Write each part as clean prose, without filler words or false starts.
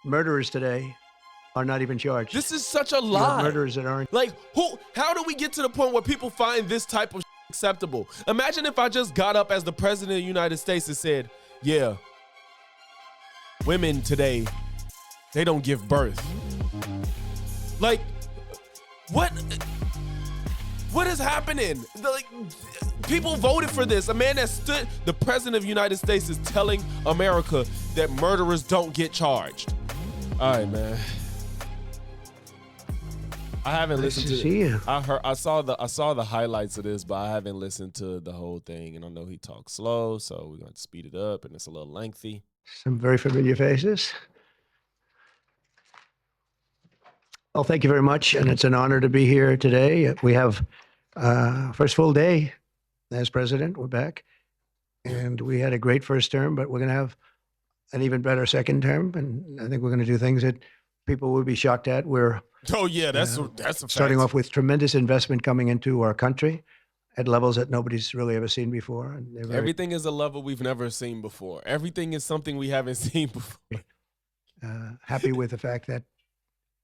murderers today are not even charged. This is such a You have lie. murderers that aren't. Like, how do we get to the point where people find this type of acceptable? Imagine if I just got up as the president of the United States and said, yeah, women today, they don't give birth. Like, what is happening? Like, people voted for this. A man that stood, the president of the United States is telling America that murderers don't get charged. All right, man. I haven't listened to see you. I saw the highlights of this, but I haven't listened to the whole thing. And I know he talks slow, so we're going to speed it up, and it's a little lengthy. Some very familiar faces. Well, thank you very much, and it's an honor to be here today. We have first full day as president. We're back, and we had a great first term, but we're going to have an even better second term, and I think we're going to do things that people will be shocked at. We're that's a starting fact. off with tremendous investment coming into our country at levels that nobody's really ever seen before. And they're very, Everything is a level we've never seen before. Everything is something we haven't seen before. happy with the fact that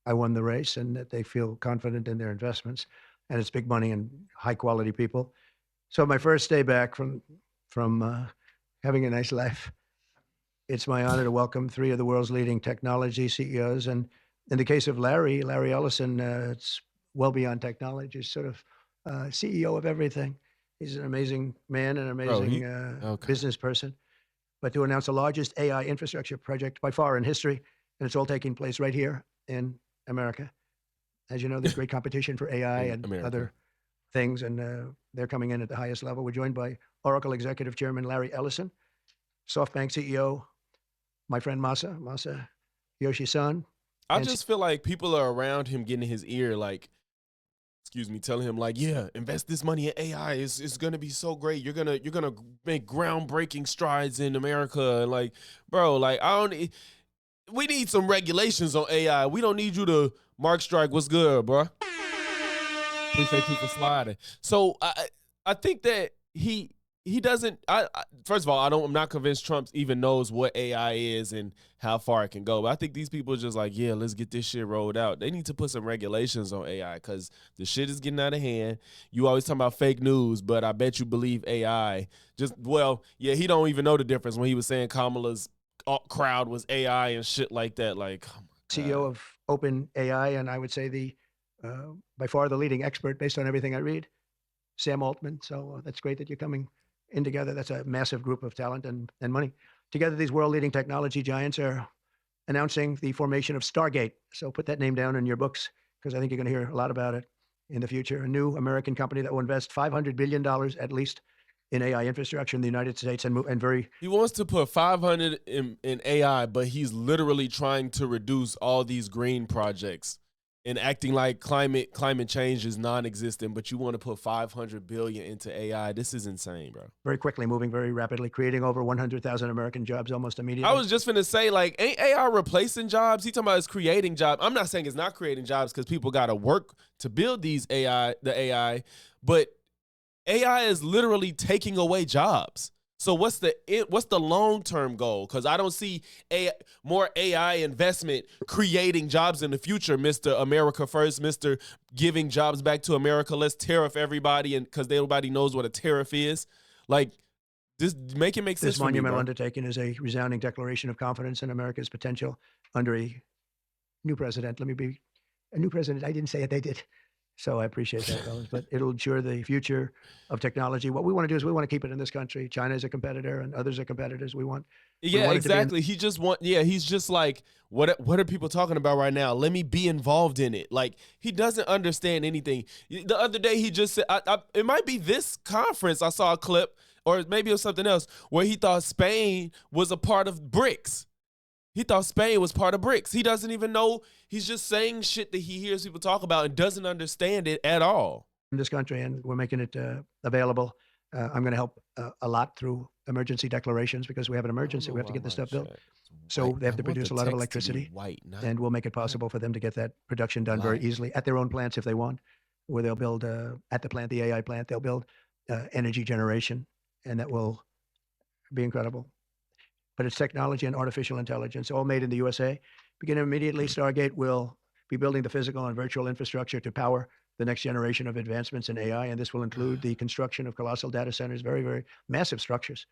I won the race and that they feel confident in their investments, and it's big money and high quality people. So my first day back from having a nice life, it's my honor to welcome three of the world's leading technology CEOs. And in the case of Larry Ellison, it's well beyond technology. He's sort of CEO of everything. He's an amazing man, an amazing business person. But to announce the largest AI infrastructure project by far in history, and it's all taking place right here in America. As you know, there's great competition for AI and America. other things, and they're coming in at the highest level. We're joined by Oracle Executive Chairman Larry Ellison, SoftBank CEO, my friend Masa Yoshi-san. I And just feel like people are around him getting in his ear, like, telling him like, yeah, invest this money in AI. It's gonna be so great. You're gonna make groundbreaking strides in America. And like, bro, like we need some regulations on AI. We don't need you to Mark Strike. What's good, bro? Appreciate you for sliding. So I think that he doesn't. First of all, I'm not convinced Trump even knows what AI is and how far it can go. But I think these people are just like, yeah, let's get this shit rolled out. They need to put some regulations on AI because the shit is getting out of hand. You always talking about fake news, but I bet you believe AI. He don't even know the difference when he was saying Kamala's crowd was AI and shit like that. Like, oh my God. CEO of OpenAI, and I would say by far the leading expert based on everything I read, Sam Altman. So that's great that you're coming in together. That's a massive group of talent and money. Together, these world-leading technology giants are announcing the formation of Stargate. So put that name down in your books, because I think you're going to hear a lot about it in the future. A new American company that will invest $500 billion at least in AI infrastructure in the United States and very. He wants to put 500 in AI, but he's literally trying to reduce all these green projects and acting like climate change is non-existent, but you want to put 500 billion into AI. This is insane, bro. Very quickly, moving very rapidly, creating over 100,000 American jobs almost immediately. I was just finna say, like, ain't AI replacing jobs? He talking about it's creating jobs. I'm not saying it's not creating jobs because people got to work to build the AI, but AI is literally taking away jobs. So what's the long-term goal? Because I don't see more AI investment creating jobs in the future, Mr. America First, Mr. Giving jobs back to America. Let's tariff everybody, and because everybody knows what a tariff is. Like, this make sense. This for me, monumental bro. undertaking is a resounding declaration of confidence in America's potential under a new president. Let me be a new president. I didn't say it, they did. So I appreciate that, fellas. But it'll ensure the future of technology. What we want to do is we want to keep it in this country. China is a competitor, and others are competitors. We want it to be Exactly. He's just like, what are people talking about right now? Let me be involved in it. Like, he doesn't understand anything. The other day he just said, it might be this conference. I saw a clip, or maybe it was something else, where he thought Spain was a part of BRICS. He thought Spain was part of BRICS. He doesn't even know. He's just saying shit that he hears people talk about and doesn't understand it at all. in this country, and we're making it available. I'm going to help a lot through emergency declarations because we have an emergency. We have to get this stuff built. So they have to produce a lot of electricity, and we'll make it possible for them to get that production done very easily at their own plants if they want, where they'll build at the plant, the AI plant, they'll build energy generation, and that will be incredible. But it's technology and artificial intelligence, all made in the USA, Beginning immediately, Stargate will be building the physical and virtual infrastructure to power the next generation of advancements in AI, and this will include the construction of colossal data centers, very, very massive structures.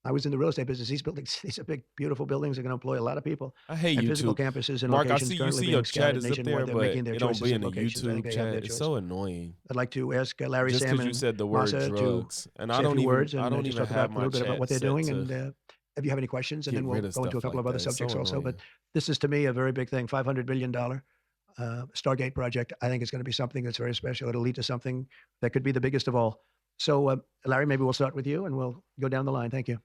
I was in the real estate business. These buildings, these are big, beautiful buildings. Are going to employ a lot of people. I hate And physical YouTube. campuses and Mark, I locations see currently your being chat scattered is up there, nationwide. They're but making their it don't choices be in and the locations. I think YouTube they have their chat. It's choice. so annoying. I'd like to ask Larry Just because you Salmon said the word Massa to drugs, and say a few words I and don't just even talk have about a my little bit about chat what they're set doing. to And if you have any questions, and get then we'll rid of go into a stuff couple like of other that. It's so subjects also. But annoying. this is, to me, a very big thing. $500 billion Stargate project. I think it's going to be something that's very special. It'll lead to something that could be the biggest of all. So, Larry, maybe we'll start with you, and we'll go down the line. Thank you.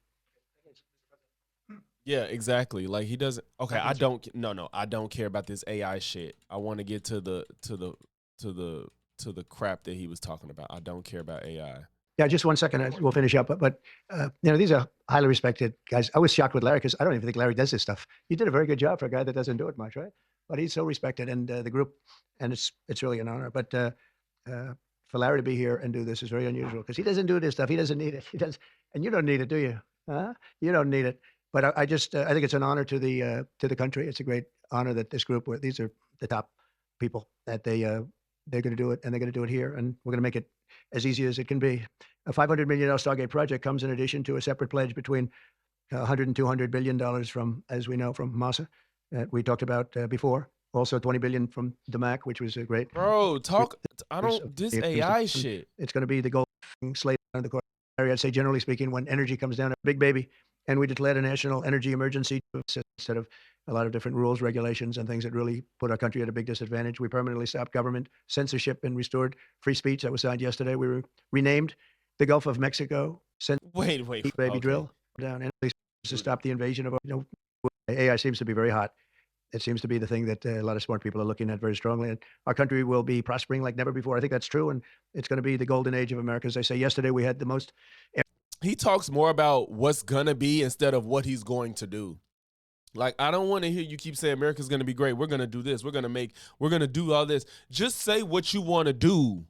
Yeah, exactly. Like he doesn't. Okay, I I can- don't. No, I don't care about this AI shit. I want to get to the crap that he was talking about. I don't care about AI. Yeah, just 1 second. We'll finish up. But these are highly respected guys. I was shocked with Larry because I don't even think Larry does this stuff. You did a very good job for a guy that doesn't do it much, right? But he's so respected, and the group, and it's really an honor. But for Larry to be here and do this is very unusual because he doesn't do this stuff. He doesn't need it. He does, and you don't need it, do you? Huh? You don't need it. But I just I think it's an honor to the country. It's a great honor that this group, these are the top people, that they're going to do it, and they're going to do it here, and we're going to make it as easy as it can be. A $500 million Stargate project comes in addition to a separate pledge between 100 and $200 billion from, as we know, from Massa that we talked about before. Also, 20 billion from DMAC, which was a great. Bro, talk. I Years don't. of This the AI and shit. It's going to be the gold slate on the court area. I'd say, generally speaking, when energy comes down, a big baby, and we declared a national energy emergency instead of a lot of different rules, regulations, and things that really put our country at a big disadvantage. We permanently stopped government censorship and restored free speech. That was signed yesterday. We renamed the Gulf of Mexico Wait. baby Okay. drill down, and to stop the invasion of, AI seems to be very hot. It seems to be the thing that a lot of smart people are looking at very strongly. And our country will be prospering like never before. I think that's true. And it's going to be the golden age of America. As I say, yesterday we had the most. He talks more about what's gonna be instead of what he's going to do. Like, I don't want to hear you keep saying America's gonna be great. We're gonna do this. We're gonna do all this. Just say what you want to do,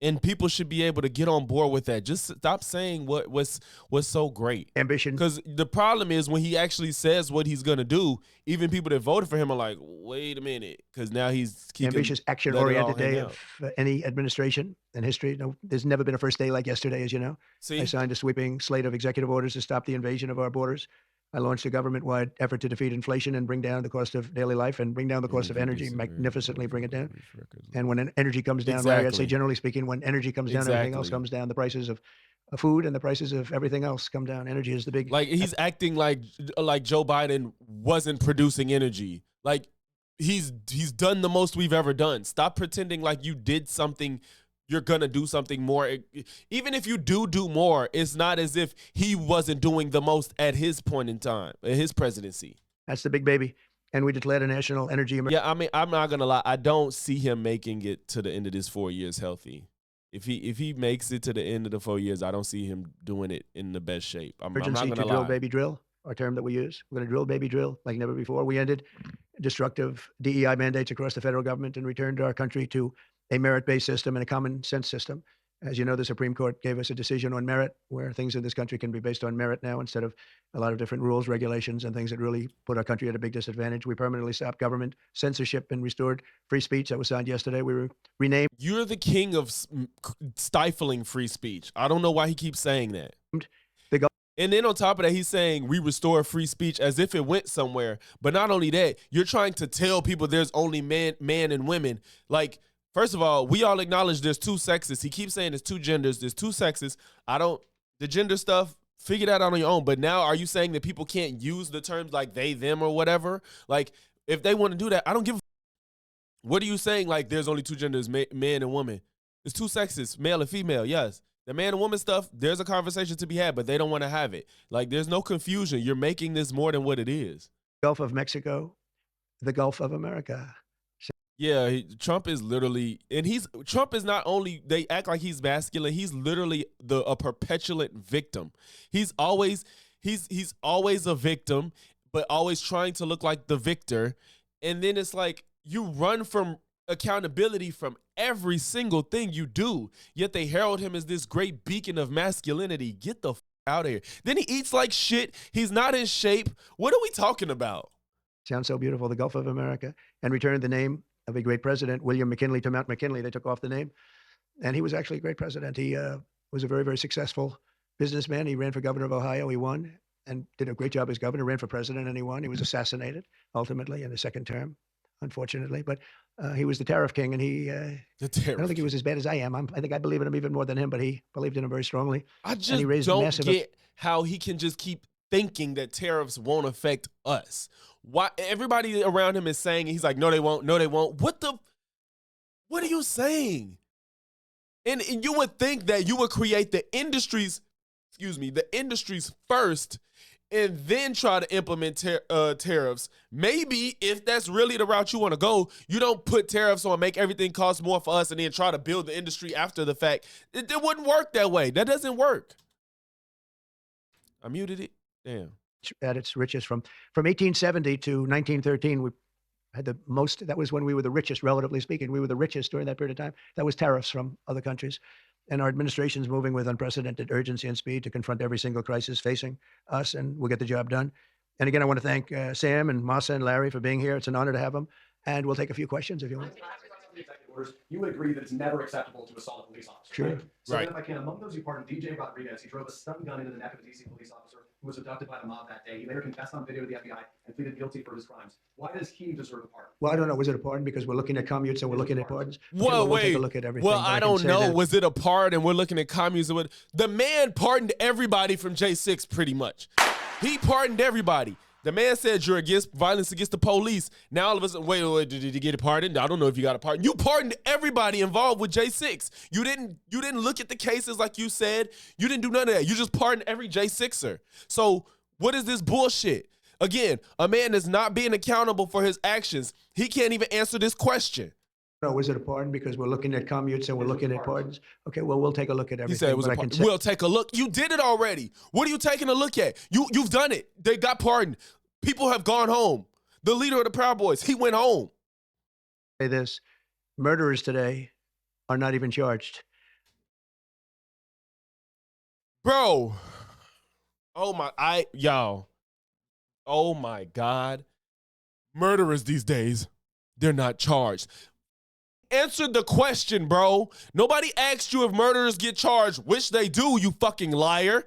and people should be able to get on board with that. Just stop saying what's so great. Ambition. Because the problem is when he actually says what he's gonna do, even people that voted for him are like, wait a minute, because now he's keeping Ambitious, let it action-oriented all hang day out. of any administration in history. No, there's never been a first day like yesterday, as you know. I See, signed a sweeping slate of executive orders to stop the invasion of our borders. I launched a government-wide effort to defeat inflation and bring down the cost of daily life and bring down the cost of energy, magnificently bring it down. And when energy comes down, Larry, I'd say, Exactly. generally speaking, when energy comes down, everything else Exactly. comes down. The prices of food and the prices of everything else come down. Energy is the big. Like he's acting like Joe Biden wasn't producing energy. Like he's done the most we've ever done. Stop pretending like you did something. You're gonna do something more. Even if you do more, it's not as if he wasn't doing the most at his point in time, at his presidency. That's the big baby. And we declared a national energy emergency. Yeah, I mean, I'm not gonna lie. I don't see him making it to the end of this 4 years healthy. If he makes it to the end of the 4 years, I don't see him doing it in the best shape. I'm not Emergency gonna to drill, lie. baby, drill, our term that we use. We're going to drill, baby, drill like never before. We ended destructive DEI mandates across the federal government and returned our country to a merit-based system and a common sense system. As you know, the Supreme Court gave us a decision on merit, where things in this country can be based on merit now instead of a lot of different rules, regulations, and things that really put our country at a big disadvantage. We permanently stopped government censorship and restored free speech. That was signed yesterday. We renamed You're the king of stifling free speech. I don't know why he keeps saying that. the Gulf. And then on top of that, he's saying we restore free speech as if it went somewhere. But not only that, you're trying to tell people there's only man and women. Like, first of all, we all acknowledge there's two sexes. He keeps saying there's two genders, there's two sexes. The gender stuff, figure that out on your own. But now are you saying that people can't use the terms like they, them, or whatever? Like, if they want to do that, I don't give a. What are you saying? Like, there's only two genders, man and woman. There's two sexes, male and female, yes. The man and woman stuff, there's a conversation to be had, but they don't want to have it. Like, there's no confusion. You're making this more than what it is. Gulf of Mexico, the Gulf of America. Yeah, Trump is literally, and Trump is not only, they act like he's masculine, he's literally a perpetual victim. He's always a victim, but always trying to look like the victor. And then it's like you run from accountability from every single thing you do, yet they herald him as this great beacon of masculinity. Get the out of here. Then he eats like shit. He's not in shape. What are we talking about? Sounds so beautiful, the Gulf of America, and returned the name of a great president, William McKinley, to Mount McKinley. They took off the name, and he was actually a great president. He was a very, very successful businessman. He ran for governor of Ohio. He won and did a great job as governor, ran for president, and he won. He was assassinated ultimately in the second term, unfortunately. But he was the tariff king, and The I tariff. don't think he was as bad as I am. I think I believe in him even more than him, but he believed in him very strongly. I And he just raised don't massive. get how he can just keep thinking that tariffs won't affect us. Why everybody around him is saying, he's like, no, they won't, no, they won't. What are you saying? And you would think that you would create the industries first and then try to implement tariffs. Maybe if that's really the route you want to go, you don't put tariffs on, make everything cost more for us, and then try to build the industry after the fact. It wouldn't work that way. That doesn't work. I muted it. Damn. At its richest from 1870 to 1913. We had the most. That was when we were the richest, relatively speaking. We were the richest during that period of time. That was tariffs from other countries. And our administration's moving with unprecedented urgency and speed to confront every single crisis facing us, and we'll get the job done. And again, I want to thank Sam and Masa and Larry for being here. It's an honor to have them. And we'll take a few questions if you want. The executive orders, you would agree that it's never acceptable to assault a police officer. Sure. Right? So Right. if I can, among those who pardoned DJ Rodriguez, he drove a stun gun into the neck of a DC police officer who was abducted by the mob that day. He later confessed on video to the FBI and pleaded guilty for his crimes. Why does he deserve a pardon? Well, I don't know. Was it a pardon? Because we're looking at commutes and we're looking at pardons. Okay, Well, we'll take wait. a look at everything. Well, but I can don't say know. that- Was it a pardon? We're looking at communism. The man pardoned everybody from J6 pretty much. He pardoned everybody. The man said you're against violence against the police. Now all of a sudden, wait, did you get a pardon? I don't know if you got a pardon. You pardoned everybody involved with J6. You didn't look at the cases like you said. You didn't do none of that. You just pardoned every J6er. So what is this bullshit? Again, a man that's not being accountable for his actions. He can't even answer this question. No, was it a pardon? Because we're looking at commutes and we're looking at pardons. Okay, well, we'll take a look at everything. He said it was but a I can pardon. say, We'll take a look. You did it already. What are you taking a look at? You've done it. They got pardoned. People have gone home. The leader of the Proud Boys, he went home. say this: murderers today are not even charged. Bro. Y'all. Oh my God. Murderers these days, they're not charged. Answer the question, bro. Nobody asked you if murderers get charged, which they do, you fucking liar.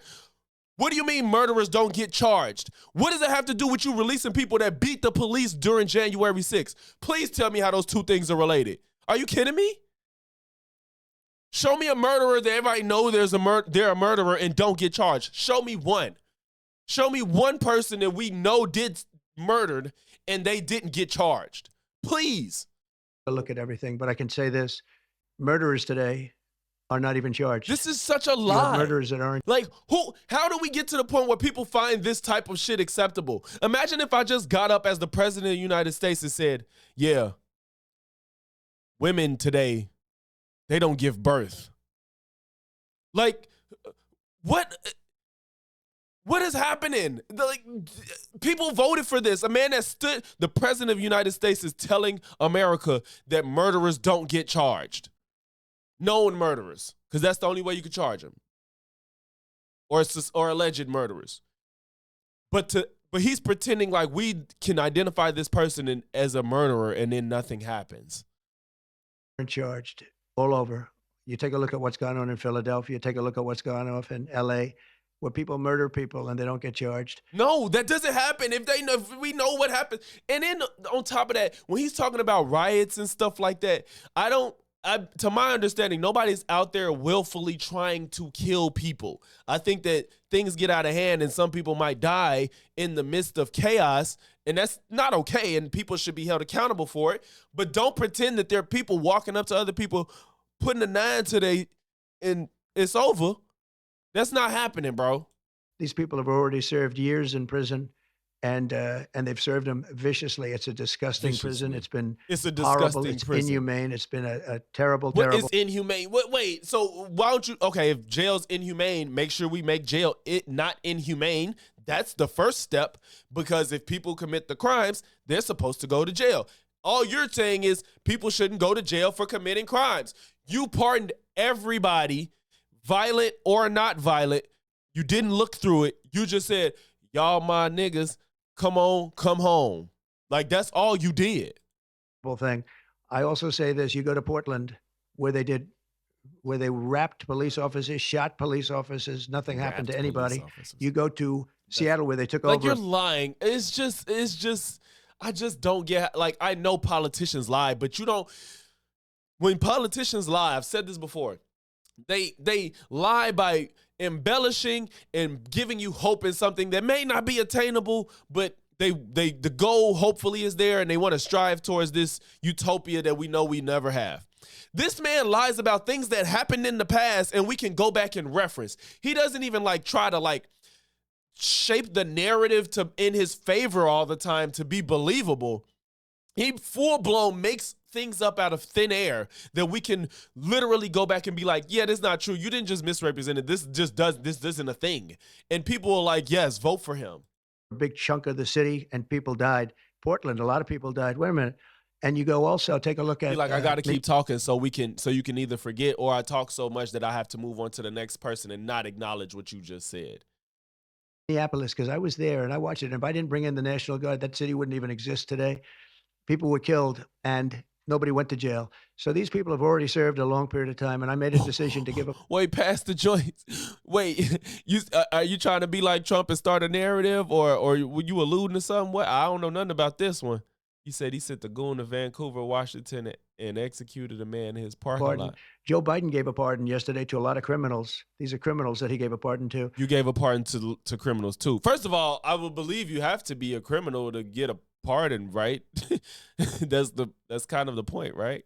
What do you mean murderers don't get charged? What does it have to do with you releasing people that beat the police during January 6th? Please tell me how those two things are related. Are you kidding me? Show me a murderer that everybody knows they're a murderer and don't get charged. Show me one. Show me one person that we know did murdered and they didn't get charged. Please. To look at everything, but I can say this: murderers today are not even charged. This is such a You have lie. murderers that aren't. Like, how do we get to the point where people find this type of shit acceptable? Imagine if I just got up as the president of the United States and said, yeah, women today, they don't give birth. Like, what is happening? Like, people voted for this. A man that stood, the president of the United States is telling America that murderers don't get charged. Known murderers, because that's the only way you can charge them. Or alleged murderers. But he's pretending like we can identify this person as a murderer and then nothing happens. Charged all over. You take a look at what's gone on in Philadelphia. Take a look at what's gone on in L.A., where people murder people and they don't get charged. No, that doesn't happen. If we know what happened. And then on top of that, when he's talking about riots and stuff like that, to my understanding, nobody's out there willfully trying to kill people. I think that things get out of hand and some people might die in the midst of chaos, and that's not okay, and people should be held accountable for it. But don't pretend that there are people walking up to other people, putting a 9 to and it's over. That's not happening, bro. These people have already served years in prison, and they've served them viciously. It's a disgusting prison. Viciously. It's been It's a horrible. disgusting It's prison. inhumane. It's been a terrible, What terrible. is inhumane? Wait, so why don't you, okay, if jail's inhumane, make sure we make jail not inhumane. That's the first step, because if people commit the crimes, they're supposed to go to jail. All you're saying is people shouldn't go to jail for committing crimes. You pardoned everybody, violent or not violent. You didn't look through it. You just said, y'all my niggas, come on, come home. Like, that's all you did. thing. I also say this: you go to Portland, where they wrapped police officers, shot police officers, nothing happened to Wrapped police anybody. officers. You go to Seattle, where they took Like, over. you're lying. It's just, I just don't get, like, I know politicians lie, but you don't, when politicians lie, I've said this before, they lie by embellishing and giving you hope in something that may not be attainable, but the goal hopefully is there, and they want to strive towards this utopia that we know we never have. This man lies about things that happened in the past, and we can go back and reference. He doesn't even like try to like shape the narrative to in his favor all the time to be believable. He full blown makes things up out of thin air that we can literally go back and be like, yeah, this is not true. You didn't just misrepresent it. This isn't a thing. And people are like, yes, vote for him. A big chunk of the city, and people died. Portland, a lot of people died. Wait a minute. And you go also take a look at Be like, I got to keep talking so you can either forget, or I talk so much that I have to move on to the next person and not acknowledge what you just said. Minneapolis, because I was there and I watched it. And if I didn't bring in the National Guard, that city wouldn't even exist today. People were killed and nobody went to jail. So these people have already served a long period of time, and I made a decision to give up. Wait, past the joints. Wait, are you trying to be like Trump and start a narrative, or were you alluding to something? What? I don't know nothing about this one. He said he sent the goon to Vancouver, Washington, and executed a man in his parking lot. Joe Biden gave a pardon yesterday to a lot of criminals. These are criminals that he gave a pardon to. You gave a pardon to criminals too. First of all, I would believe you have to be a criminal to get a pardon, right? That's kind of the point, right?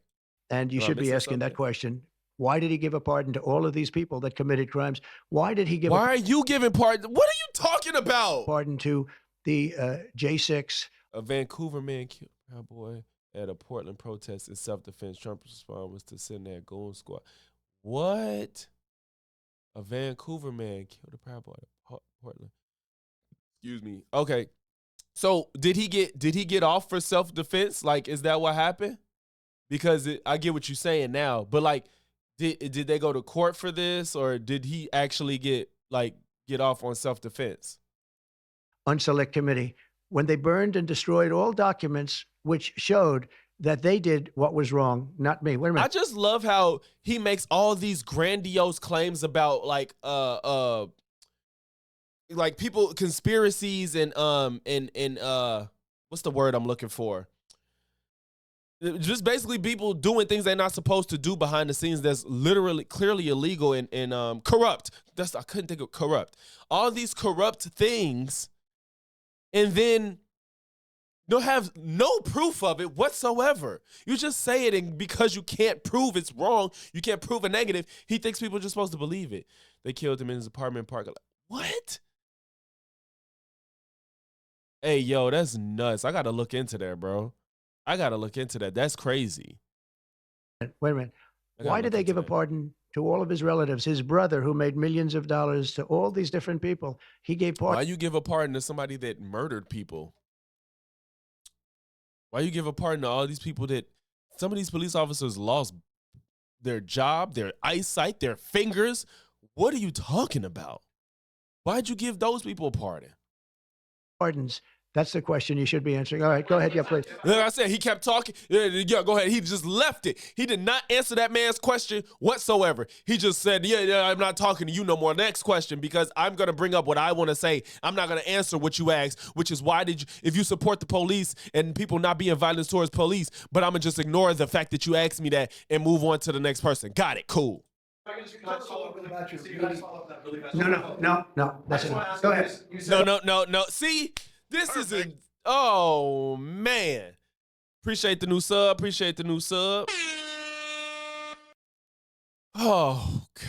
And you should be asking that question. Why did he give a pardon to all of these people that committed crimes? Why did he give Why are you giving pardon? What are you talking about? Pardon to the J6? A Vancouver man killed a Proud Boy at a Portland protest in self-defense. Trump's response was to send that goon squad. What? A Vancouver man killed a Proud Boy at Portland. Excuse me. Okay. So did he get off for self-defense? Like, is that what happened? Because I get what you're saying now, but like, did they go to court for this, or did he actually get off on self-defense? Unselect committee, when they burned and destroyed all documents which showed that they did what was wrong, not me. Wait a minute. I just love how he makes all these grandiose claims about like people, conspiracies, and what's the word I'm looking for? Just basically people doing things they're not supposed to do behind the scenes that's literally clearly illegal and corrupt. I couldn't think of corrupt. All these corrupt things, and then you'll have no proof of it whatsoever. You just say it, and because you can't prove it's wrong, you can't prove a negative, he thinks people are just supposed to believe it. They killed him in his apartment park. What? Hey, yo, that's nuts. I got to look into that, bro. I got to look into that. That's crazy. Wait a minute. Why did they give a pardon to all of his relatives? His brother, who made millions of dollars, to all these different people. He gave pardon. Why you give a pardon to somebody that murdered people? Why you give a pardon to all these people that some of these police officers lost their job, their eyesight, their fingers? What are you talking about? Why'd you give those people a pardon? Pardons. That's the question you should be answering. All right, go ahead. Yeah, please. Like I said, he kept talking. Yeah, go ahead. He just left it. He did not answer that man's question whatsoever. He just said, yeah, I'm not talking to you no more. Next question, because I'm going to bring up what I want to say. I'm not going to answer what you asked, which is if you support the police and people not being violent towards police, but I'm going to just ignore the fact that you asked me that and move on to the next person. Got it. Cool. No. That's it. Go ahead. No. See? This isn't. Oh, man. Appreciate the new sub. Oh, God.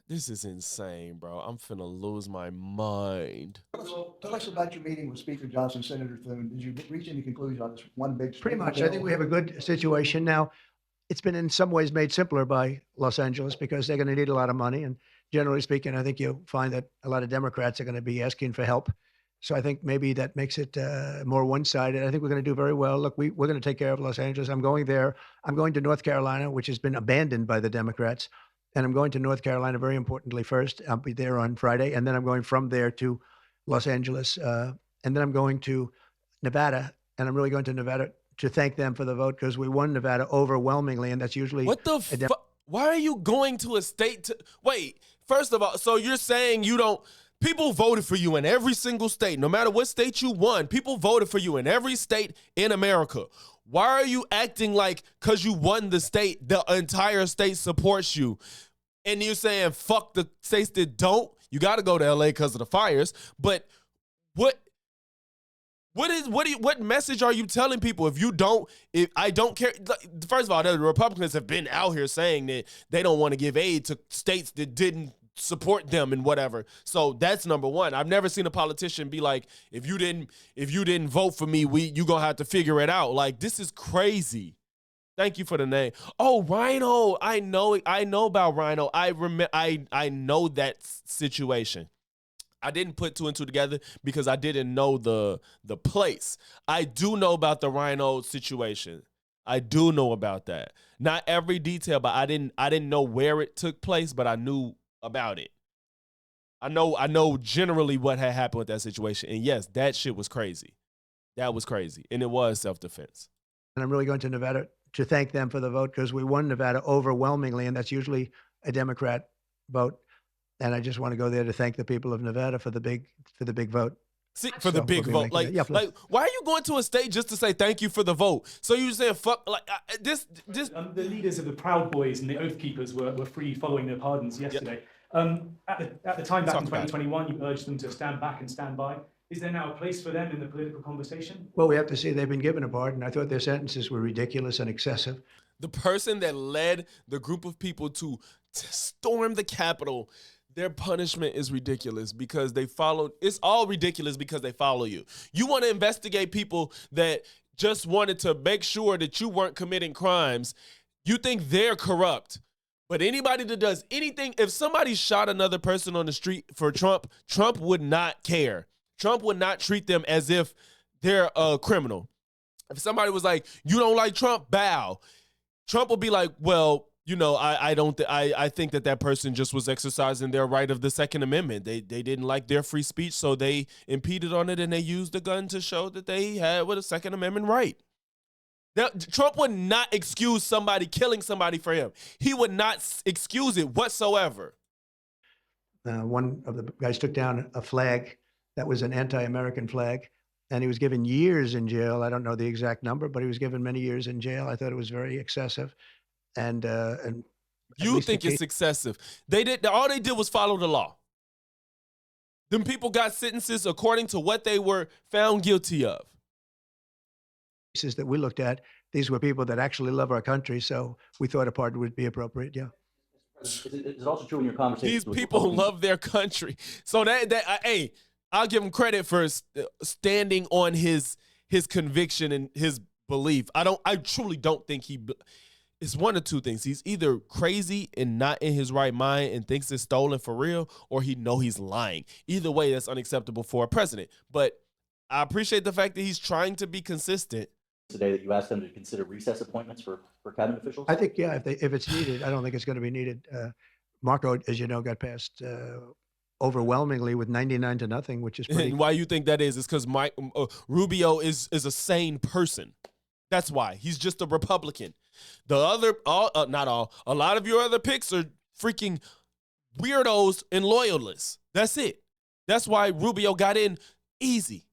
This is insane, bro. I'm finna lose my mind. Tell us about your meeting with Speaker Johnson, Senator Thune. Did you reach any conclusion on this one big? Pretty much. I think we have a good situation now. It's been in some ways made simpler by Los Angeles because they're going to need a lot of money. And generally speaking, I think you'll find that a lot of Democrats are going to be asking for help. So I think maybe that makes it more one-sided. I think we're going to do very well. Look, we're going to take care of Los Angeles. I'm going there. I'm going to North Carolina, which has been abandoned by the Democrats. And I'm going to North Carolina, very importantly, first. I'll be there on Friday. And then I'm going from there to Los Angeles. And then I'm going to Nevada and I'm really going to Nevada to thank them for the vote because we won Nevada overwhelmingly, and that's usually What the a Dem- fuck? Why are you going to a state to wait? First of all, so you're saying you don't. People voted for you in every single state, no matter what state you won. People voted for you in every state in America. Why are you acting like because you won the state, the entire state supports you? And you're saying fuck the states that don't. You got to go to LA because of the fires. But what message are you telling people if you don't? If I don't care. First of all, the Republicans have been out here saying that they don't want to give aid to states that didn't support them and whatever. So that's number one. I've never seen a politician be like, if you didn't vote for me, you gonna have to figure it out. Like, this is crazy. Thank you for the name. Oh, Rhino. I know about Rhino. I know that situation. I didn't put two and two together because I didn't know the place. I do know about the Rhino situation. I do know about that. Not every detail, but I didn't know where it took place, but I knew about it. I know generally what had happened with that situation. And yes, that shit was crazy. That was crazy. And it was self-defense. and I'm really going to Nevada to thank them for the vote because we won Nevada overwhelmingly, and that's usually a Democrat vote. And I just want to go there to thank the people of Nevada for the big vote. See, for the So big we'll be vote. making that. Yeah, please. Like, why are you going to a state just to say thank you for the vote? So you saying fuck like this? The leaders of the Proud Boys and the Oath Keepers were free following their pardons yesterday. At the time back in 2021, you urged them to stand back and stand by. Is there now a place for them in the political conversation? Well, we have to see they've been given a pardon. I thought their sentences were ridiculous and excessive. The person that led the group of people to storm the Capitol, their punishment is ridiculous because they followed. It's all ridiculous because they follow you. You want to investigate people that just wanted to make sure that you weren't committing crimes. You think they're corrupt. But anybody that does anything, if somebody shot another person on the street for Trump, Trump would not care. Trump would not treat them as if they're a criminal. If somebody was like, you don't like Trump, bow. Trump will be like, well, you know, I think that person just was exercising their right of the Second Amendment. They didn't like their free speech, so they impeded on it and they used the gun to show that they had a Second Amendment right. Now, Trump would not excuse somebody killing somebody for him. He would not excuse it whatsoever. One of the guys took down a flag that was an anti-American flag, and he was given years in jail. I don't know the exact number, but he was given many years in jail. I thought it was very excessive. And You think it's excessive. All they did was follow the law. Them people got sentences according to what they were found guilty of. cases that we looked at, these were people that actually love our country, so we thought a pardon would be appropriate. Yeah. Is it also true in your conversation? These people love their country. So hey, I'll give him credit for standing on his conviction and his belief. I truly don't think it's one of two things. He's either crazy and not in his right mind and thinks it's stolen for real, or he's lying. Either way, that's unacceptable for a president. But I appreciate the fact that he's trying to be consistent. Today that you asked them to consider recess appointments for cabinet officials? I think, yeah, if it's needed, I don't think it's going to be needed. Marco, as you know, got passed overwhelmingly with 99-0, which is pretty. And why you think that is because Rubio is a sane person. That's why. He's just a Republican. The other, not all, a lot of your other picks are freaking weirdos and loyalists. That's it. That's why Rubio got in easy.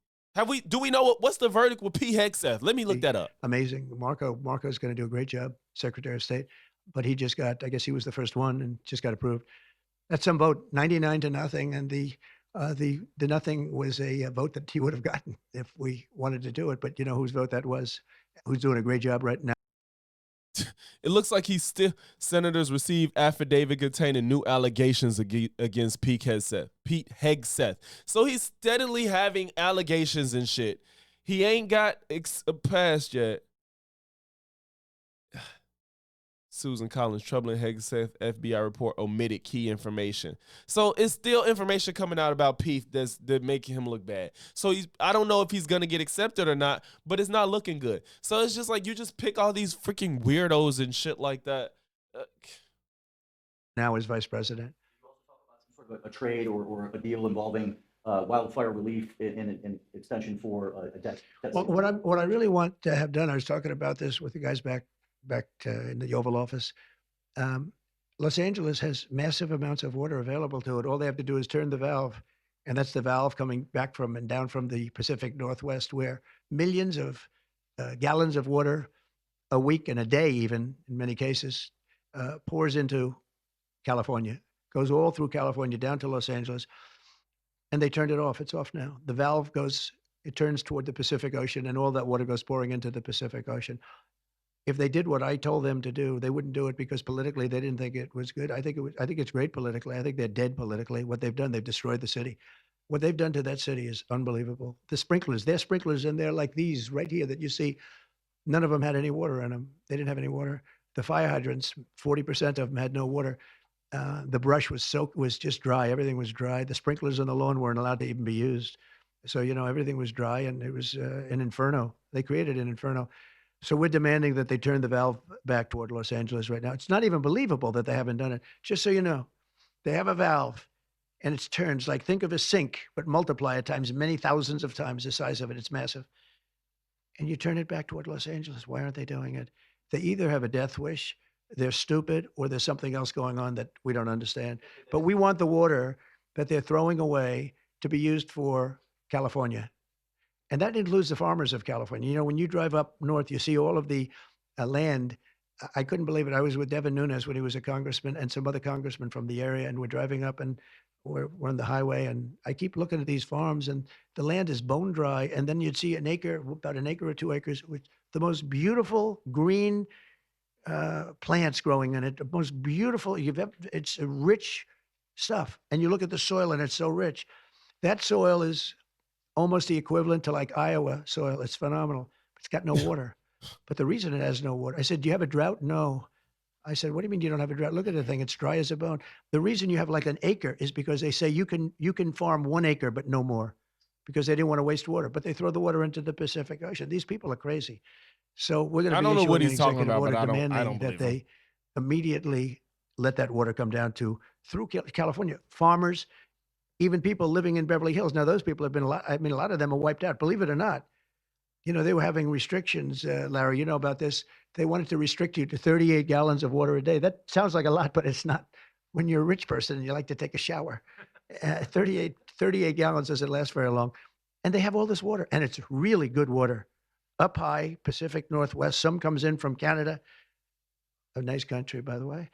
Do we know what's the verdict with Pete Hegseth? Let me look that up. Amazing. Marco's going to do a great job, Secretary of State, but he just got, I guess he was the first one and just got approved. That's some vote, 99-0, and the nothing was a vote that he would have gotten if we wanted to do it. But you know whose vote that was? Who's doing a great job right now? It looks like senators received affidavit containing new allegations against Pete Hegseth. So he's steadily having allegations and shit. He ain't got passed yet. Susan Collins, troubling Hegseth FBI report omitted key information. So it's still information coming out about Pete that's making him look bad. So I don't know if he's going to get accepted or not, but it's not looking good. So it's just like you just pick all these freaking weirdos and shit like that. Now as vice president. Sort of a trade or a deal involving wildfire relief in extension for a debt. Well, what I really want to have done, I was talking about this with the guys back in the Oval Office. Los Angeles has massive amounts of water available to it. All they have to do is turn the valve, and that's the valve coming back from and down from the Pacific Northwest, where millions of gallons of water a week and a day, even in many cases, pours into California, goes all through California down to Los Angeles, and they turned it off. It's off now. The valve goes, it turns toward the Pacific Ocean, and all that water goes pouring into the Pacific Ocean. If they did what I told them to do, they wouldn't do it because politically they didn't think it was good. I think it's great politically. I think they're dead politically. What they've done, they've destroyed the city. What they've done to that city is unbelievable. The sprinklers, their sprinklers in there like these right here that you see, none of them had any water in them. They didn't have any water. The fire hydrants, 40% of them had no water. The brush was just dry. Everything was dry. The sprinklers on the lawn weren't allowed to even be used. So, everything was dry, and it was an inferno. They created an inferno. So we're demanding that they turn the valve back toward Los Angeles right now. It's not even believable that they haven't done it. Just so you know, they have a valve, and it turns like, think of a sink, but multiply it times many thousands of times the size of it. It's massive. And you turn it back toward Los Angeles. Why aren't they doing it? They either have a death wish, they're stupid, or there's something else going on that we don't understand. But we want the water that they're throwing away to be used for California. And that includes the farmers of California. When you drive up north, you see all of the land. I couldn't believe it. I was with Devin Nunes when he was a congressman and some other congressmen from the area, and we're driving up and we're on the highway, and I keep looking at these farms, and the land is bone dry. And then you'd see an acre, about an acre or 2 acres, with the most beautiful green plants growing in it, the most beautiful it's rich stuff. And you look at the soil, and it's so rich. That soil is almost the equivalent to like Iowa soil. It's phenomenal. It's got no water. But the reason it has no water, I said, do you have a drought? No. I said, what do you mean you don't have a drought? Look at the thing. It's dry as a bone. The reason you have like an acre is because they say you can farm 1 acre, but no more, because they didn't want to waste water. But they throw the water into the Pacific Ocean. These people are crazy. So we're going to I be don't know issuing what an he's talking executive about, order but I demanding don't that believe him. they immediately let that water come down through California. Farmers, even people living in Beverly Hills. Now, those people have been a lot of them are wiped out, believe it or not. They were having restrictions, Larry, you know about this. They wanted to restrict you to 38 gallons of water a day. That sounds like a lot, but it's not. When you're a rich person and you like to take a shower, 38 gallons doesn't last very long. And they have all this water, and it's really good water. Up high, Pacific Northwest. Some comes in from Canada, a nice country, by the way.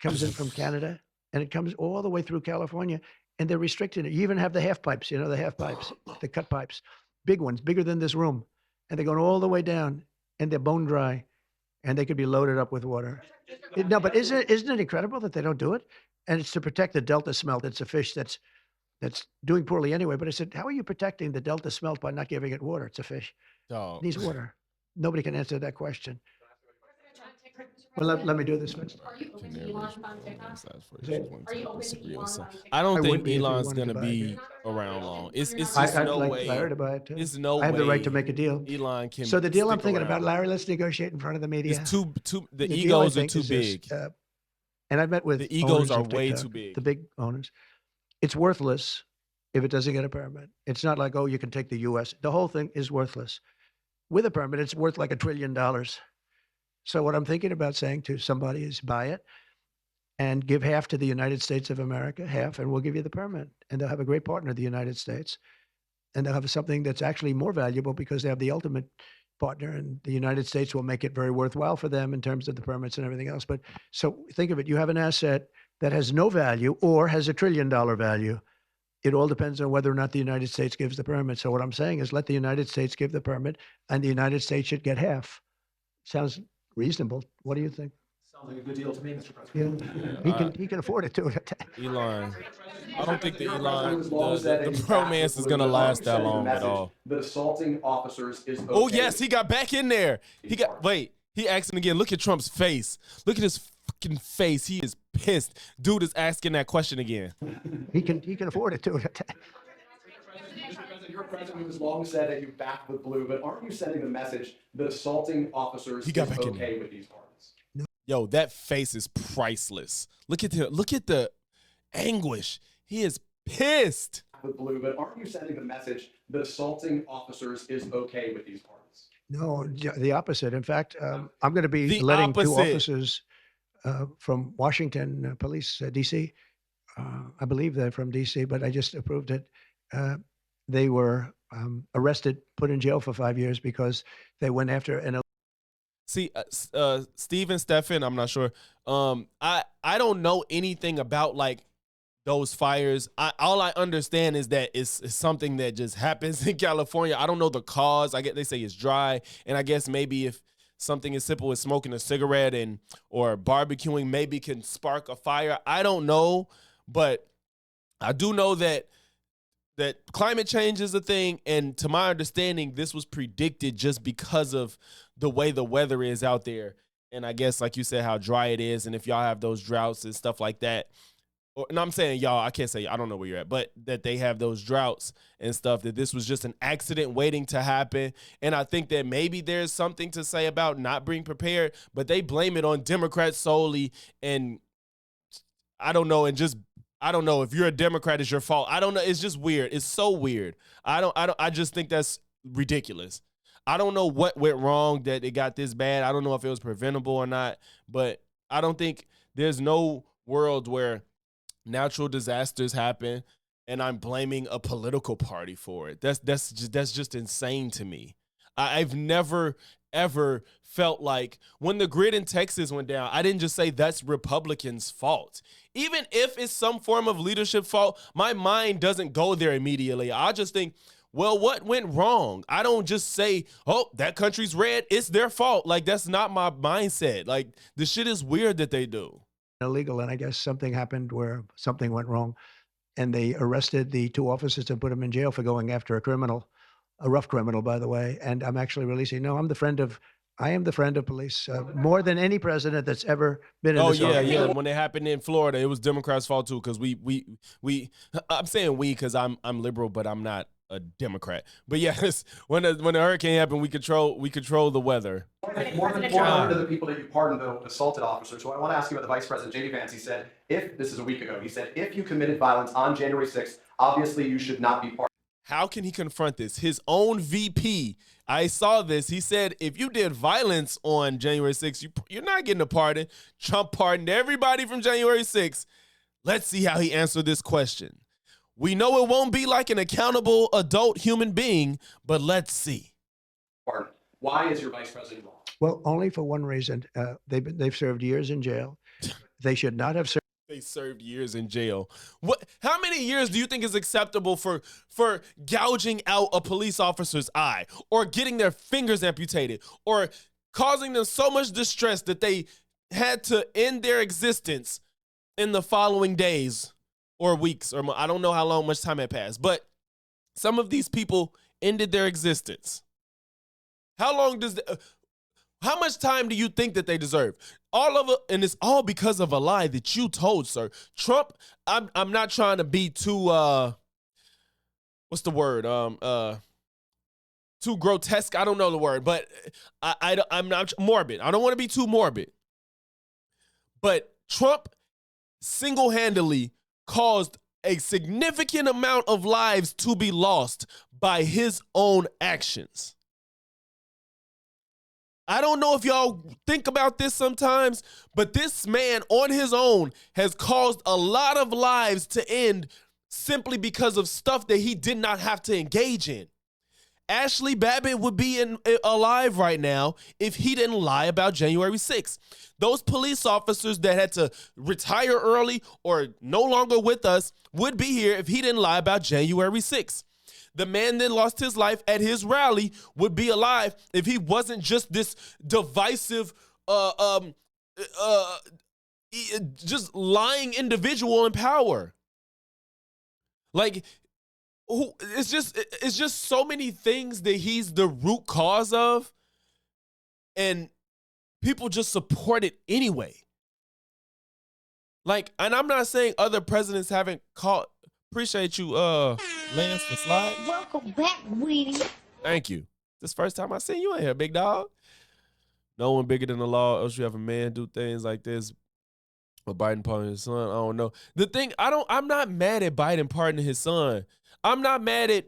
Comes in from Canada, and it comes all the way through California. And they're restricting it. You even have the half pipes, the half pipes, the cut pipes, big ones, bigger than this room. And they're going all the way down, and they're bone dry, and they could be loaded up with water. No, but isn't it incredible that they don't do it? And it's to protect the Delta smelt. It's a fish that's doing poorly anyway. But I said, how are you protecting the Delta smelt by not giving it water? It's a fish. Dog. It needs water. Nobody can answer that question. Well, let me do this first. Are you open to Elon on TikTok? Are you open to Elon on TikTok? I don't I would think be if he Elon's wanted to gonna buy it. be around long. It's just I'd no like way. Larry to buy it too. It's no I have the right to way make a deal. Elon can. So the deal I'm stick thinking about, around. Larry, let's negotiate in front of the media. It's too. The deal, I egos are think, too is this, big. and I've met with The egos owners are of way TikTok, too big. The big owners. It's worthless if it doesn't get a permit. It's not like, oh, you can take the U.S. The whole thing is worthless. With a permit, it's worth like $1 trillion. So what I'm thinking about saying to somebody is buy it and give half to the United States of America, half, and we'll give you the permit. And they'll have a great partner, the United States. And they'll have something that's actually more valuable because they have the ultimate partner, and the United States will make it very worthwhile for them in terms of the permits and everything else. But so think of it, you have an asset that has no value or has $1 trillion value. It all depends on whether or not the United States gives the permit. So what I'm saying is let the United States give the permit, and the United States should get half. Sounds reasonable. What do you think? Sounds like a good deal to me, Mr. President. He can afford it too. Elon. I don't think the Your Elon president was long said the that you bromance is gonna back last the that sending the long at message all. that assaulting officers is okay. Oh yes, he got back in there. He asked him again. Look at Trump's face. Look at his fucking face. He is pissed. Dude is asking that question again. He can afford it too. Mr. President, your president has long said that you back the blue, but aren't you sending the message that assaulting officers He got is back in okay with these pardons? Yo, that face is priceless. Look at the anguish. He is pissed. with blue, but aren't you sending the message that assaulting officers is okay with these parties? No, the opposite. In fact, I'm going to be The letting two opposite. officers from Washington Police, DC. I believe they're from DC, but I just approved it. They were arrested, put in jail for 5 years because they went after an. See, Steve and Stefan, I'm not sure. I don't know anything about like those fires. All I understand is that it's something that just happens in California. I don't know the cause. I get they say it's dry, and I guess maybe if something as simple as smoking a cigarette or barbecuing maybe can spark a fire. I don't know, but I do know that climate change is a thing, and to my understanding, this was predicted just because of the way the weather is out there. And I guess, like you said, how dry it is, and if y'all have those droughts and stuff like that. And I'm saying y'all, I can't say, I don't know where you're at, but that they have those droughts and stuff, that this was just an accident waiting to happen. And I think that maybe there's something to say about not being prepared, but they blame it on Democrats solely. And I don't know. And just, I don't know if you're a Democrat, it's your fault. I don't know. It's just weird. It's so weird. I just think that's ridiculous. I don't know what went wrong that it got this bad. I don't know if it was preventable or not, but I don't think there's no world where natural disasters happen and I'm blaming a political party for it. That's just insane to me. I've never ever felt like when the grid in Texas went down, I didn't just say that's Republicans' fault. Even if it's some form of leadership fault, my mind doesn't go there immediately. I just think, well, what went wrong? I don't just say, oh, that country's red, it's their fault. Like, that's not my mindset. Like, the shit is weird that they do. Illegal, and I guess something happened where something went wrong, and they arrested the two officers and put them in jail for going after a criminal, a rough criminal, by the way. And I'm actually releasing. No, I am the friend of police more than any president that's ever been in Oh this yeah, organization. yeah. When it happened in Florida, it was Democrats' fault too, because we. I'm saying we because I'm liberal, but I'm not a Democrat. But yes, when the hurricane happened, we control the weather. More than 400 of the people that you pardoned, though, assaulted officers. So I want to ask you about the Vice President, J.D. Vance. He said, this is a week ago, he said, if you committed violence on January 6th, obviously you should not be pardoned. How can he confront this? His own VP, I saw this. He said, if you did violence on January 6th, you're not getting a pardon. Trump pardoned everybody from January 6th. Let's see how he answered this question. We know it won't be like an accountable adult human being, but let's see. Pardon. Why is your Vice President wrong? Well, only for one reason. They've served years in jail. They should not have served. They served years in jail. What? How many years do you think is acceptable for gouging out a police officer's eye, or getting their fingers amputated, or causing them so much distress that they had to end their existence in the following days or weeks, or I don't know how much time had passed, but some of these people ended their existence. How much time do you think that they deserve? All of it, and it's all because of a lie that you told, sir. Trump, I'm not trying to be too what's the word? Too grotesque. I don't know the word, but I'm not morbid. I don't want to be too morbid. But Trump single-handedly caused a significant amount of lives to be lost by his own actions. I don't know if y'all think about this sometimes, but this man on his own has caused a lot of lives to end simply because of stuff that he did not have to engage in. Ashley Babbitt would be alive right now if he didn't lie about January 6th. Those police officers that had to retire early or no longer with us would be here if he didn't lie about January 6th. The man that lost his life at his rally would be alive if he wasn't just this divisive, just lying individual in power. Like, it's just so many things that he's the root cause of, and people just support it anyway. Like, and I'm not saying other presidents haven't caught. Appreciate you, Lance, for slide. Welcome back, Weedy. Thank you. This first time I seen you in here, big dog. No one bigger than the law, else you have a man do things like this. Or Biden pardoning his son. I don't know. The thing, I'm not mad at Biden pardoning his son. I'm not mad at,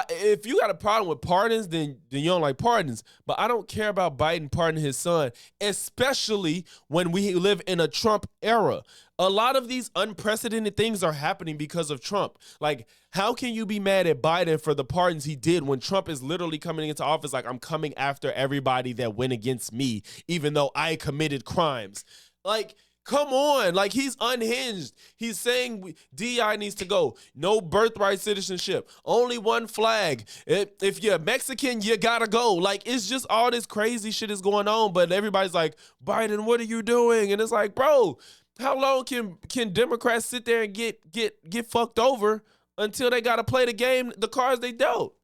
if you got a problem with pardons, then you don't like pardons. But I don't care about Biden pardoning his son, especially when we live in a Trump era. A lot of these unprecedented things are happening because of Trump. Like, how can you be mad at Biden for the pardons he did when Trump is literally coming into office like, I'm coming after everybody that went against me, even though I committed crimes? Like, come on, like, he's unhinged. He's saying DEI needs to go. No birthright citizenship. Only one flag. If you're Mexican, you gotta go. Like, it's just all this crazy shit is going on, but everybody's like, Biden, what are you doing? And it's like, bro, how long can Democrats sit there and get fucked over until they gotta play the game, the cards they dealt?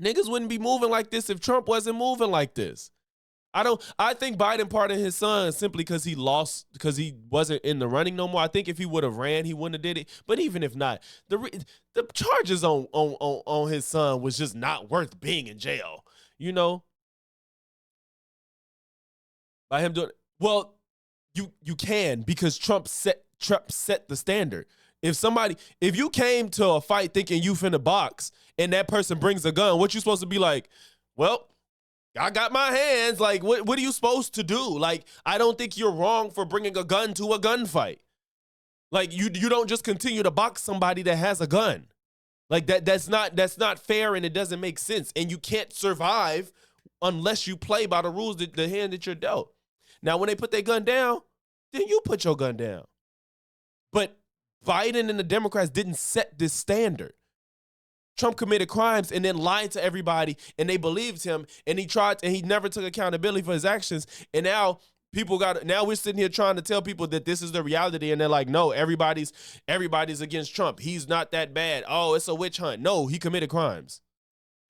Niggas wouldn't be moving like this if Trump wasn't moving like this. I think Biden pardoned his son simply because he lost, because he wasn't in the running no more. I think if he would have ran, he wouldn't have did it. But even if not, the charges on his son was just not worth being in jail, you know? By him doing, well, you can, because Trump set the standard. If you came to a fight thinking you finna box and that person brings a gun, what you supposed to be like? Well, I got my hands. Like, what are you supposed to do? Like, I don't think you're wrong for bringing a gun to a gunfight. Like, you don't just continue to box somebody that has a gun. Like, that's not fair, and it doesn't make sense. And you can't survive unless you play by the rules, the hand that you're dealt. Now, when they put their gun down, then you put your gun down. But Biden and the Democrats didn't set this standard. Trump committed crimes and then lied to everybody, and they believed him, and he never took accountability for his actions. And now now we're sitting here trying to tell people that this is the reality, and they're like, no, everybody's against Trump. He's not that bad. Oh, it's a witch hunt. No, he committed crimes.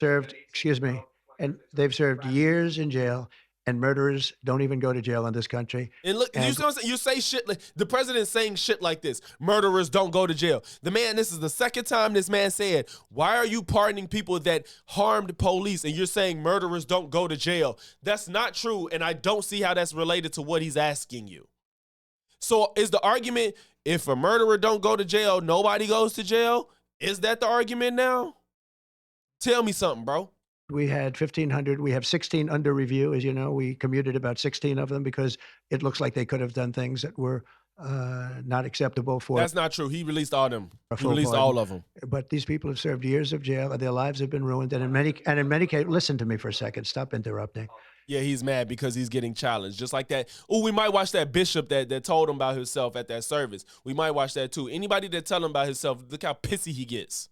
And they've served years in jail, and murderers don't even go to jail in this country. And look, you see what I'm saying? You say shit like, the president's saying shit like this. Murderers don't go to jail. This is the second time this man said, why are you pardoning people that harmed police? And you're saying murderers don't go to jail. That's not true. And I don't see how that's related to what he's asking you. So is the argument, if a murderer don't go to jail, nobody goes to jail? Is that the argument now? Tell me something, bro. We had 1,500. We have 16 under review. As you know, we commuted about 16 of them because it looks like they could have done things that were not acceptable for. That's not true. He released all them. He full released pardon. all of them. But these people have served years of jail, and their lives have been ruined. And in many cases, listen to me for a second. Stop interrupting. Yeah, he's mad because he's getting challenged. Just like that. Oh, we might watch that bishop that told him about himself at that service. We might watch that too. Anybody that tell him about himself, look how pissy he gets.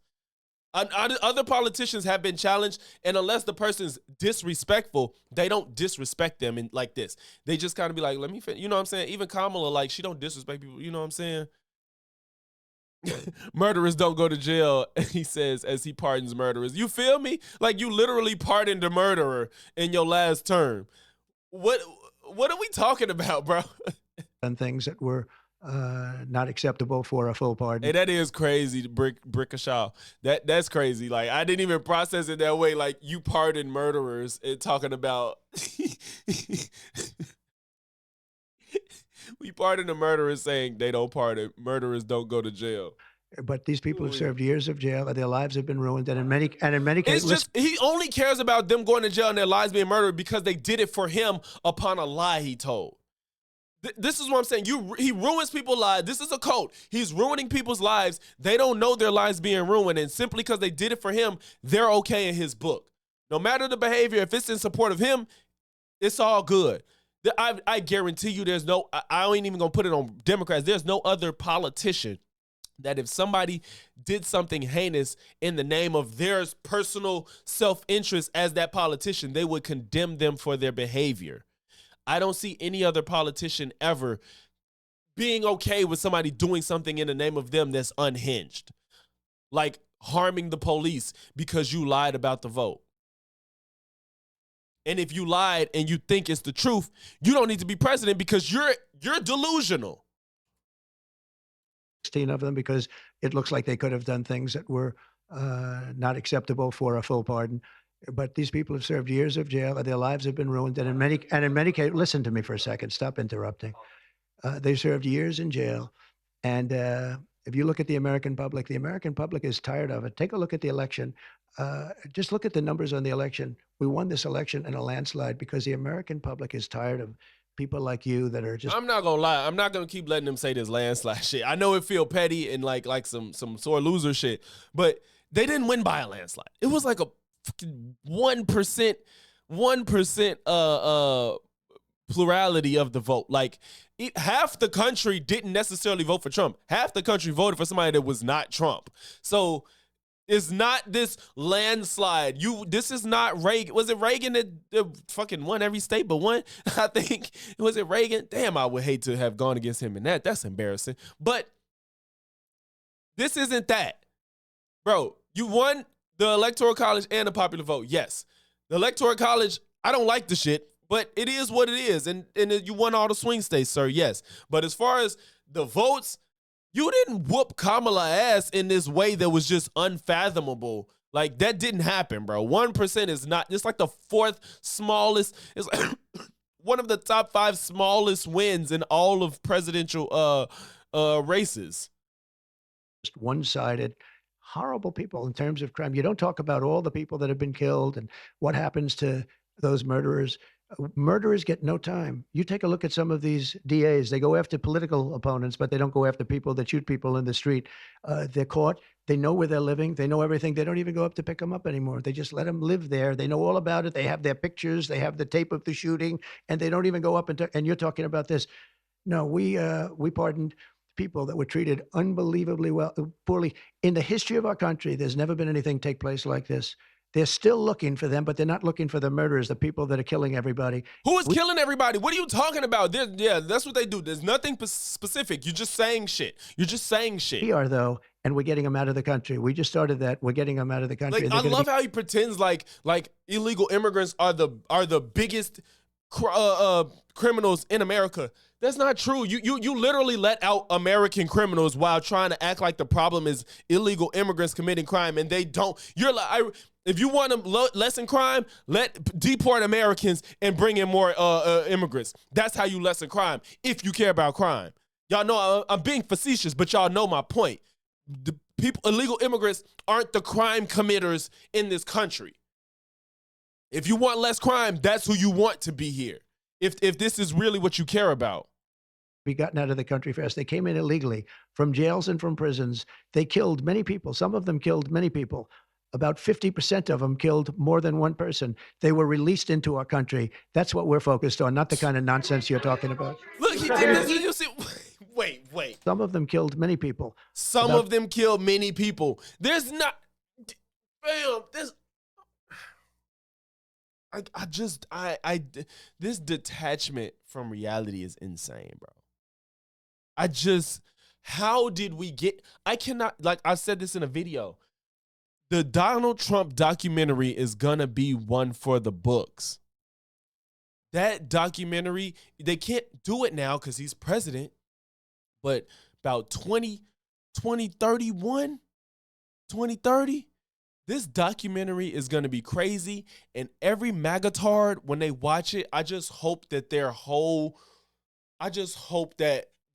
Other politicians have been challenged, and unless the person's disrespectful, they don't disrespect them like this. They just kind of be like, let me finish. You know what I'm saying? Even Kamala, like, she don't disrespect people. You know what I'm saying? Murderers don't go to jail, he says, as he pardons murderers. You feel me? Like, you literally pardoned a murderer in your last term. What are we talking about, bro? Done things that were not acceptable for a full pardon. Hey, that is crazy, Brickashaw. That's crazy. Like, I didn't even process it that way. Like, you pardon murderers and talking about we pardon the murderers saying they don't pardon. Murderers don't go to jail. But these people have served years of jail, and their lives have been ruined. And in many cases, it's just he only cares about them going to jail and their lives being murdered because they did it for him upon a lie he told. This is what I'm saying. He ruins people's lives. This is a cult. He's ruining people's lives. They don't know their lives being ruined. And simply because they did it for him, they're okay in his book. No matter the behavior, if it's in support of him, it's all good. I guarantee you I ain't even going to put it on Democrats. There's no other politician that if somebody did something heinous in the name of their personal self-interest as that politician, they would condemn them for their behavior. I don't see any other politician ever being okay with somebody doing something in the name of them that's unhinged. Like harming the police because you lied about the vote. And if you lied and you think it's the truth, you don't need to be president because you're delusional. 16 of them because it looks like they could have done things that were not acceptable for a full pardon. But these people have served years of jail, and their lives have been ruined. And in many cases, listen to me for a second. Stop interrupting. They served years in jail. And if you look at the American public is tired of it. Take a look at the election. Just look at the numbers on the election. We won this election in a landslide because the American public is tired of people like you that are just. I'm not gonna lie. I'm not gonna keep letting them say this landslide shit. I know it feel petty and like some sore loser shit, but they didn't win by a landslide. It was like a fucking 1% plurality of the vote. Like half the country didn't necessarily vote for Trump. Half the country voted for somebody that was not Trump. So it's not this landslide. This is not Reagan. Was it Reagan that fucking won every state but one? I think. Was it Reagan? Damn, I would hate to have gone against him in that. That's embarrassing. But this isn't that. Bro, you won the Electoral College and the popular vote. Yes. The Electoral College, I don't like the shit, but it is what it is. And you won all the swing states, sir. Yes. But as far as the votes, you didn't whoop Kamala ass in this way that was just unfathomable. Like, that didn't happen, bro. 1% is not, it's like the fourth smallest, it's like one of the top 5 smallest wins in all of presidential races. Just one-sided, horrible people in terms of crime. You don't talk about all the people that have been killed and what happens to those murderers. Murderers get no time. You take a look at some of these DAs. They go after political opponents, but they don't go after people that shoot people in the street. They're caught. They know where they're living. They know everything. They don't even go up to pick them up anymore. They just let them live there. They know all about it. They have their pictures. They have the tape of the shooting, and they don't even go up and you're talking about this. No, we pardoned people that were treated unbelievably poorly. In the history of our country, there's never been anything take place like this. They're still looking for them, but they're not looking for the murderers, the people that are killing everybody. Who is killing everybody? What are you talking about? Yeah, that's what they do. There's nothing specific. You're just saying shit. You're just saying shit. We are, though, and we're getting them out of the country. We just started that. We're getting them out of the country. Like, I love how he pretends like illegal immigrants are the biggest criminals in America. That's not true. You literally let out American criminals while trying to act like the problem is illegal immigrants committing crime, and they don't. You're like, if you want to lessen crime, deport Americans and bring in more immigrants. That's how you lessen crime. If you care about crime, y'all know I'm being facetious, but y'all know my point. The illegal immigrants aren't the crime committers in this country. If you want less crime, that's who you want to be here. If this is really what you care about. Be gotten out of the country fast. They came in illegally from jails and from prisons. They killed many people. Some of them killed many people. About 50% of them killed more than one person. They were released into our country. That's what we're focused on, not the kind of nonsense you're talking about. Look, he did this. You see, wait. Some of them killed many people. Some of them killed many people. There's not, fam, this detachment from reality is insane, bro. How did we get, I cannot, like I said this in a video, the Donald Trump documentary is gonna be one for the books. That documentary, they can't do it now because he's president, but about 2030, this documentary is going to be crazy, and every magatard, when they watch it, I just hope that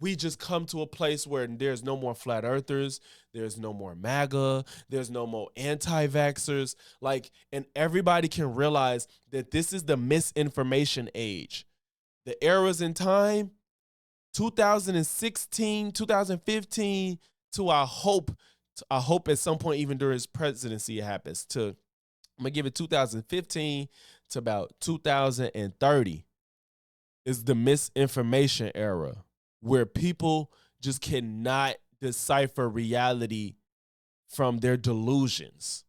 we just come to a place where there's no more flat earthers, there's no more MAGA, there's no more anti-vaxxers, and everybody can realize that this is the misinformation age. The eras in time, 2016, 2015, to I hope at some point, even during his presidency, it happens. I'm going to give it 2015 to about 2030 is the misinformation era, where people just cannot decipher reality from their delusions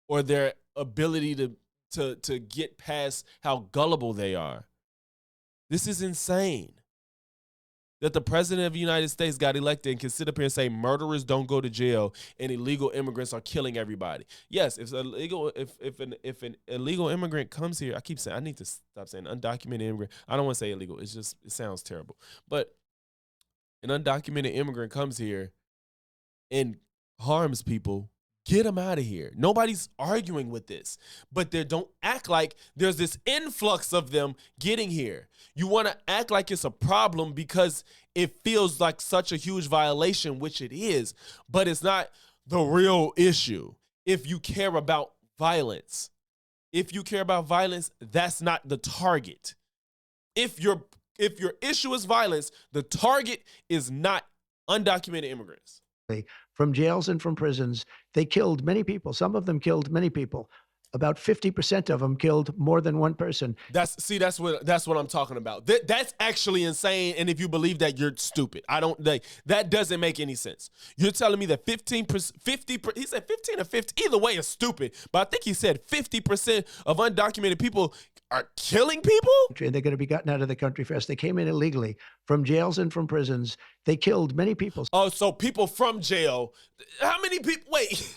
or their ability to get past how gullible they are. This is insane. That the president of the United States got elected and can sit up here and say murderers don't go to jail and illegal immigrants are killing everybody. Yes, if an illegal immigrant comes here, I need to stop saying undocumented immigrant. I don't want to say illegal. It sounds terrible. But an undocumented immigrant comes here and harms people, Get them out of here. Nobody's arguing with this, but they don't act like there's this influx of them getting here. You want to act like it's a problem because it feels like such a huge violation, which it is, but it's not the real issue. If you care about violence, that's not the target. If your issue is violence, the target is not undocumented immigrants. From jails and from prisons, they killed many people. Some of them killed many people. About 50% of them killed more than one person. That's what I'm talking about. That's actually insane. And if you believe that, you're stupid. That doesn't make any sense. You're telling me that 50%, he said 15 or 50, either way is stupid. But I think he said 50% of undocumented people are killing people? And they're going to be gotten out of the country fast. They came in illegally from jails and from prisons. They killed many people. Oh, so people from jail. How many people? Wait.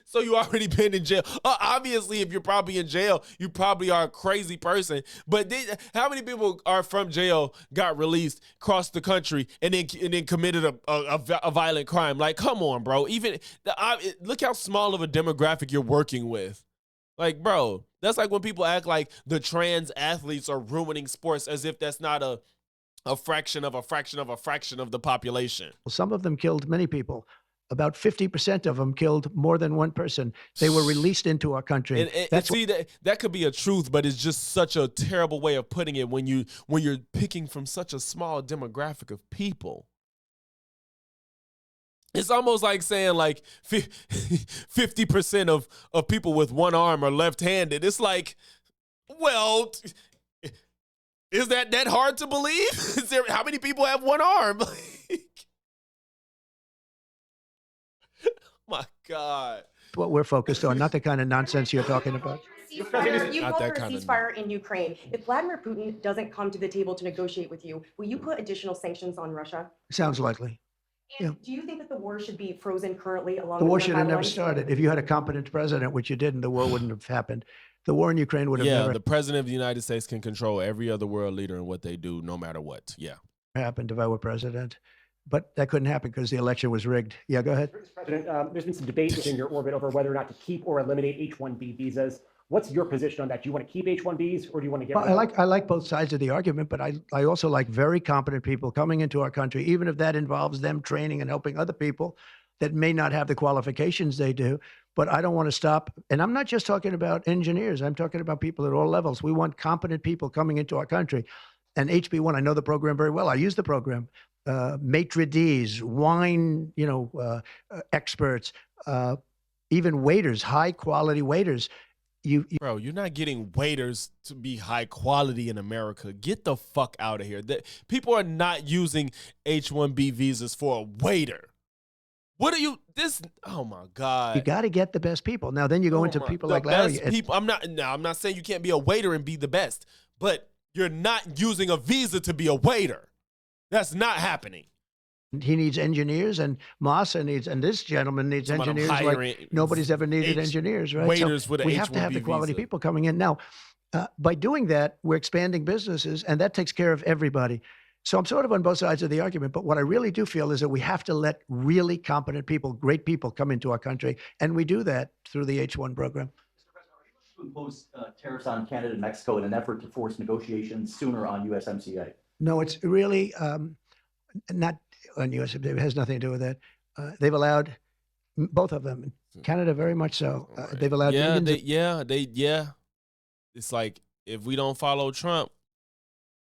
So you already been in jail. Obviously, if you're probably in jail, you probably are a crazy person. But how many people are from jail, got released, crossed the country, and then committed a violent crime? Like, come on, bro. Look how small of a demographic you're working with. Like, bro, that's like when people act like the trans athletes are ruining sports as if that's not a fraction of a fraction of a fraction of the population. Some of them killed many people. About 50% of them killed more than one person. They were released into our country. And that could be a truth, but it's just such a terrible way of putting it when you're picking from such a small demographic of people. It's almost like saying like 50% of people with one arm are left-handed. It's like, well, is that hard to believe? How many people have one arm? My God. What we're focused on, not the kind of nonsense you're talking about. You Not called that for a kind of ceasefire in Ukraine. If Vladimir Putin doesn't come to the table to negotiate with you, will you put additional sanctions on Russia? Sounds likely. And do you think that the war should be frozen currently along The with war should have never timelines? started. If you had a competent president, which you didn't, the war wouldn't have happened. The war in Ukraine would have Yeah, never the president of the United States can control every other world leader and what they do, no matter what. Yeah. happened if I were president. But that couldn't happen because the election was rigged. Yeah, go ahead. Mr. President, there's been some debate within your orbit over whether or not to keep or eliminate H-1B visas. What's your position on that? Do you want to keep H-1Bs or do you want to get Well, rid of them? I like both sides of the argument, but I also like very competent people coming into our country, even if that involves them training and helping other people that may not have the qualifications they do. But I don't want to stop. And I'm not just talking about engineers. I'm talking about people at all levels. We want competent people coming into our country. And HB1, I know the program very well. I use the program. Maitre d's, wine, experts, even waiters, high quality waiters. Bro, you're not getting waiters to be high quality in America. Get the fuck out of here. People are not using H-1B visas for a waiter. What are you, oh my God. You got to get the best people. Now, then you go into people like Larry. People, I'm not saying you can't be a waiter and be the best, but you're not using a visa to be a waiter. That's not happening. He needs engineers, and Massa needs, and this gentleman needs engineers like nobody's ever needed engineers, right? Waiters with an we have to have the H-1B quality visa. people coming in. Now, by doing that, we're expanding businesses, and that takes care of everybody. So I'm sort of on both sides of the argument, but what I really do feel is that we have to let really competent people, great people come into our country, and we do that through the H-1 program. To impose tariffs on Canada and Mexico in an effort to force negotiations sooner on USMCA? No, it's really not on USMCA. It has nothing to do with that. They've allowed both of them. Canada, very much so. They've allowed. It's like if we don't follow Trump,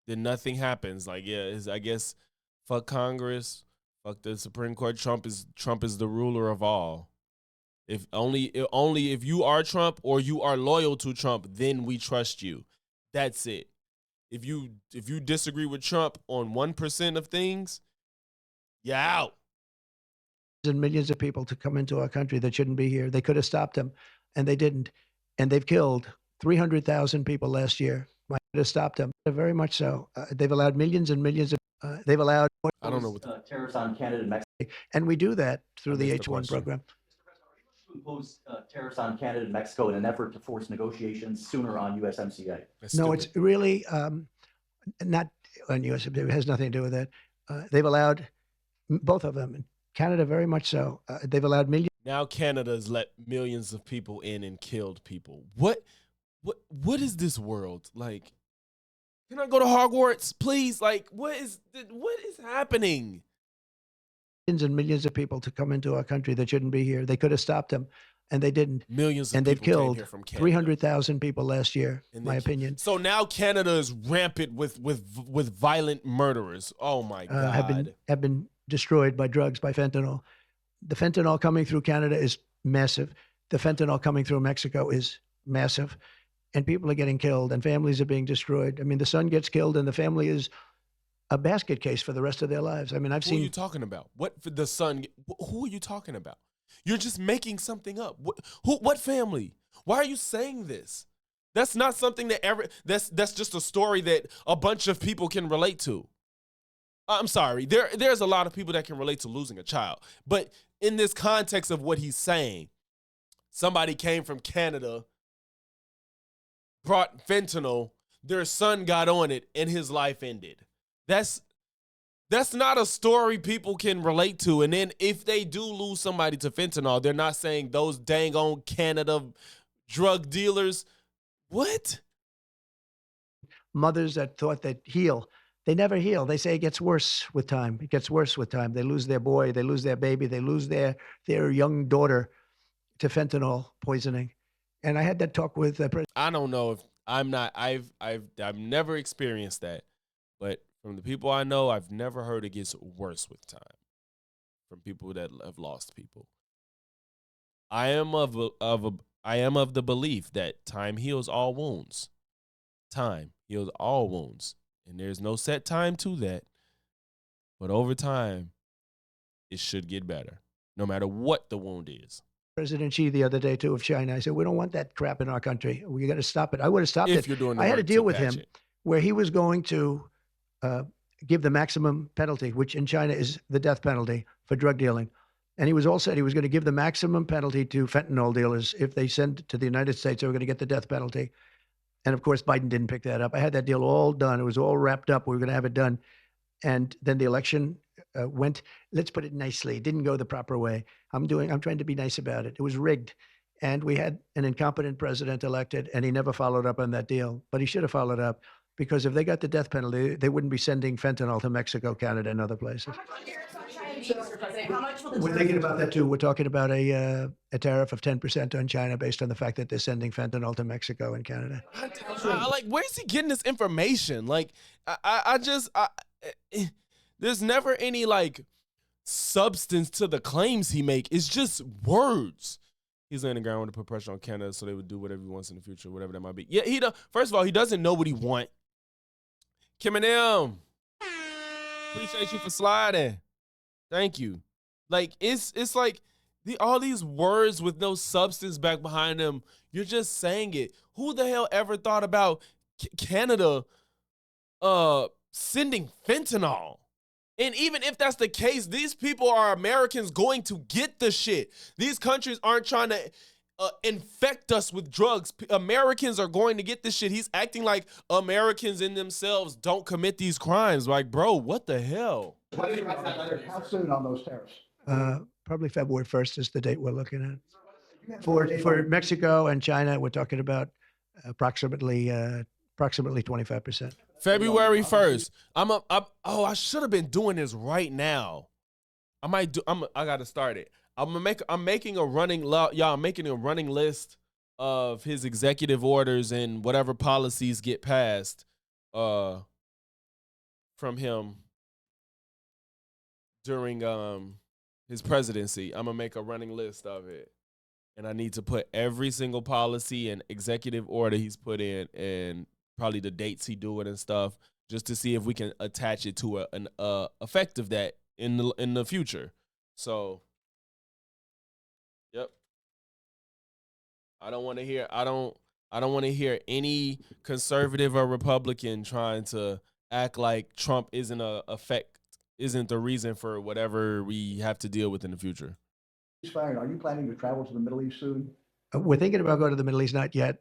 then nothing happens. Like, I guess fuck Congress, fuck the Supreme Court. Trump is the ruler of all. If you are Trump or you are loyal to Trump, then we trust you. That's it. If you disagree with Trump on 1% of things, you're out. And millions of people to come into our country that shouldn't be here. They could have stopped them, and they didn't. And they've killed 300,000 people last year. Might have stopped them. Very much so. They've allowed millions and millions of. They've allowed. I don't know what tariffs on Canada and Mexico. And we do that through the missed the H-1 question. program. To impose tariffs on Canada and Mexico in an effort to force negotiations sooner on USMCA? That's No, stupid. it's really not on USMCA. It has nothing to do with that. They've allowed both of them. Canada, very much so. They've allowed millions. Now Canada's let millions of people in and killed people. What is this world? Like, can I go to Hogwarts, please? Like, what is happening? Millions and millions of people to come into our country that shouldn't be here. They could have stopped them, and they didn't. Millions of And they've people came killed here from Canada. 300,000 people last year, And my they- opinion. So now Canada is rampant with violent murderers. Oh my God. Have been destroyed by drugs, by fentanyl. The fentanyl coming through Canada is massive. The fentanyl coming through Mexico is massive. And people are getting killed and families are being destroyed. I mean, the son gets killed and the family is a basket case for the rest of their lives. I mean, I've Who are you seen talking about? What for the son? Who are you talking about? You're just making something up. What family? Why are you saying this? That's not something that that's just a story that a bunch of people can relate to. I'm sorry. There's a lot of people that can relate to losing a child. But in this context of what he's saying, somebody came from Canada, brought fentanyl, their son got on it, and his life ended. That's not a story people can relate to. And then if they do lose somebody to fentanyl, they're not saying those dang on Canada drug dealers. What? mothers that thought they'd heal. They never heal. They say it gets worse with time. It gets worse with time. They lose their boy, they lose their baby, they lose their young daughter to fentanyl poisoning. And I had that talk with President. I don't know if I've never experienced that, but from the people I know, I've never heard it gets worse with time. From people that have lost people, I am of the belief that time heals all wounds. Time heals all wounds, and there's no set time to that. But over time, it should get better, no matter what the wound is. President Xi the other day too of China. I said, we don't want that crap in our country. We got to stop it. I would have stopped If it. you're doing the I had a work to deal with patch him it. where he was going to give the maximum penalty, which in China is the death penalty for drug dealing. And he was all said he was going to give the maximum penalty to fentanyl dealers. If they send to the United States, they were going to get the death penalty. And of course, Biden didn't pick that up. I had that deal all done. It was all wrapped up. We were going to have it done. And then the election went, let's put it nicely, it didn't go the proper way. I'm trying to be nice about it. It was rigged. And we had an incompetent president elected, and he never followed up on that deal. But he should have followed up, because if they got the death penalty, they wouldn't be sending fentanyl to Mexico, Canada, and other places. We're thinking about that too. We're talking about a tariff of 10% on China based on the fact that they're sending fentanyl to Mexico and Canada. Like, where's he getting this information? Like, there's never any like substance to the claims he make. It's just words. He's laying the ground to put pressure on Canada so they would do whatever he wants in the future, whatever that might be. Yeah, first of all, he doesn't know what he want. Kim and M, appreciate you for sliding. Thank you. Like, it's like all these words with no substance back behind them. You're just saying it. Who the hell ever thought about Canada sending fentanyl? And even if that's the case, these people are Americans going to get the shit. These countries aren't trying to infect us with drugs. Americans are going to get this shit. He's acting like Americans in themselves don't commit these crimes. Like, bro, what the hell? How soon on those tariffs? Probably February 1st is the date we're looking at. For Mexico and China, we're talking about approximately 25%. February 1st. I should have been doing this right now. I gotta start it. I'm making a running list of his executive orders and whatever policies get passed from him during his presidency. I'm gonna make a running list of it. And I need to put every single policy and executive order he's put in and probably the dates he do it and stuff, just to see if we can attach it to an effect of that in the future. So, yep. I don't want to hear any conservative or Republican trying to act like Trump isn't the reason for whatever we have to deal with in the future. Are you planning to travel to the Middle East soon? We're thinking about going to the Middle East, not yet.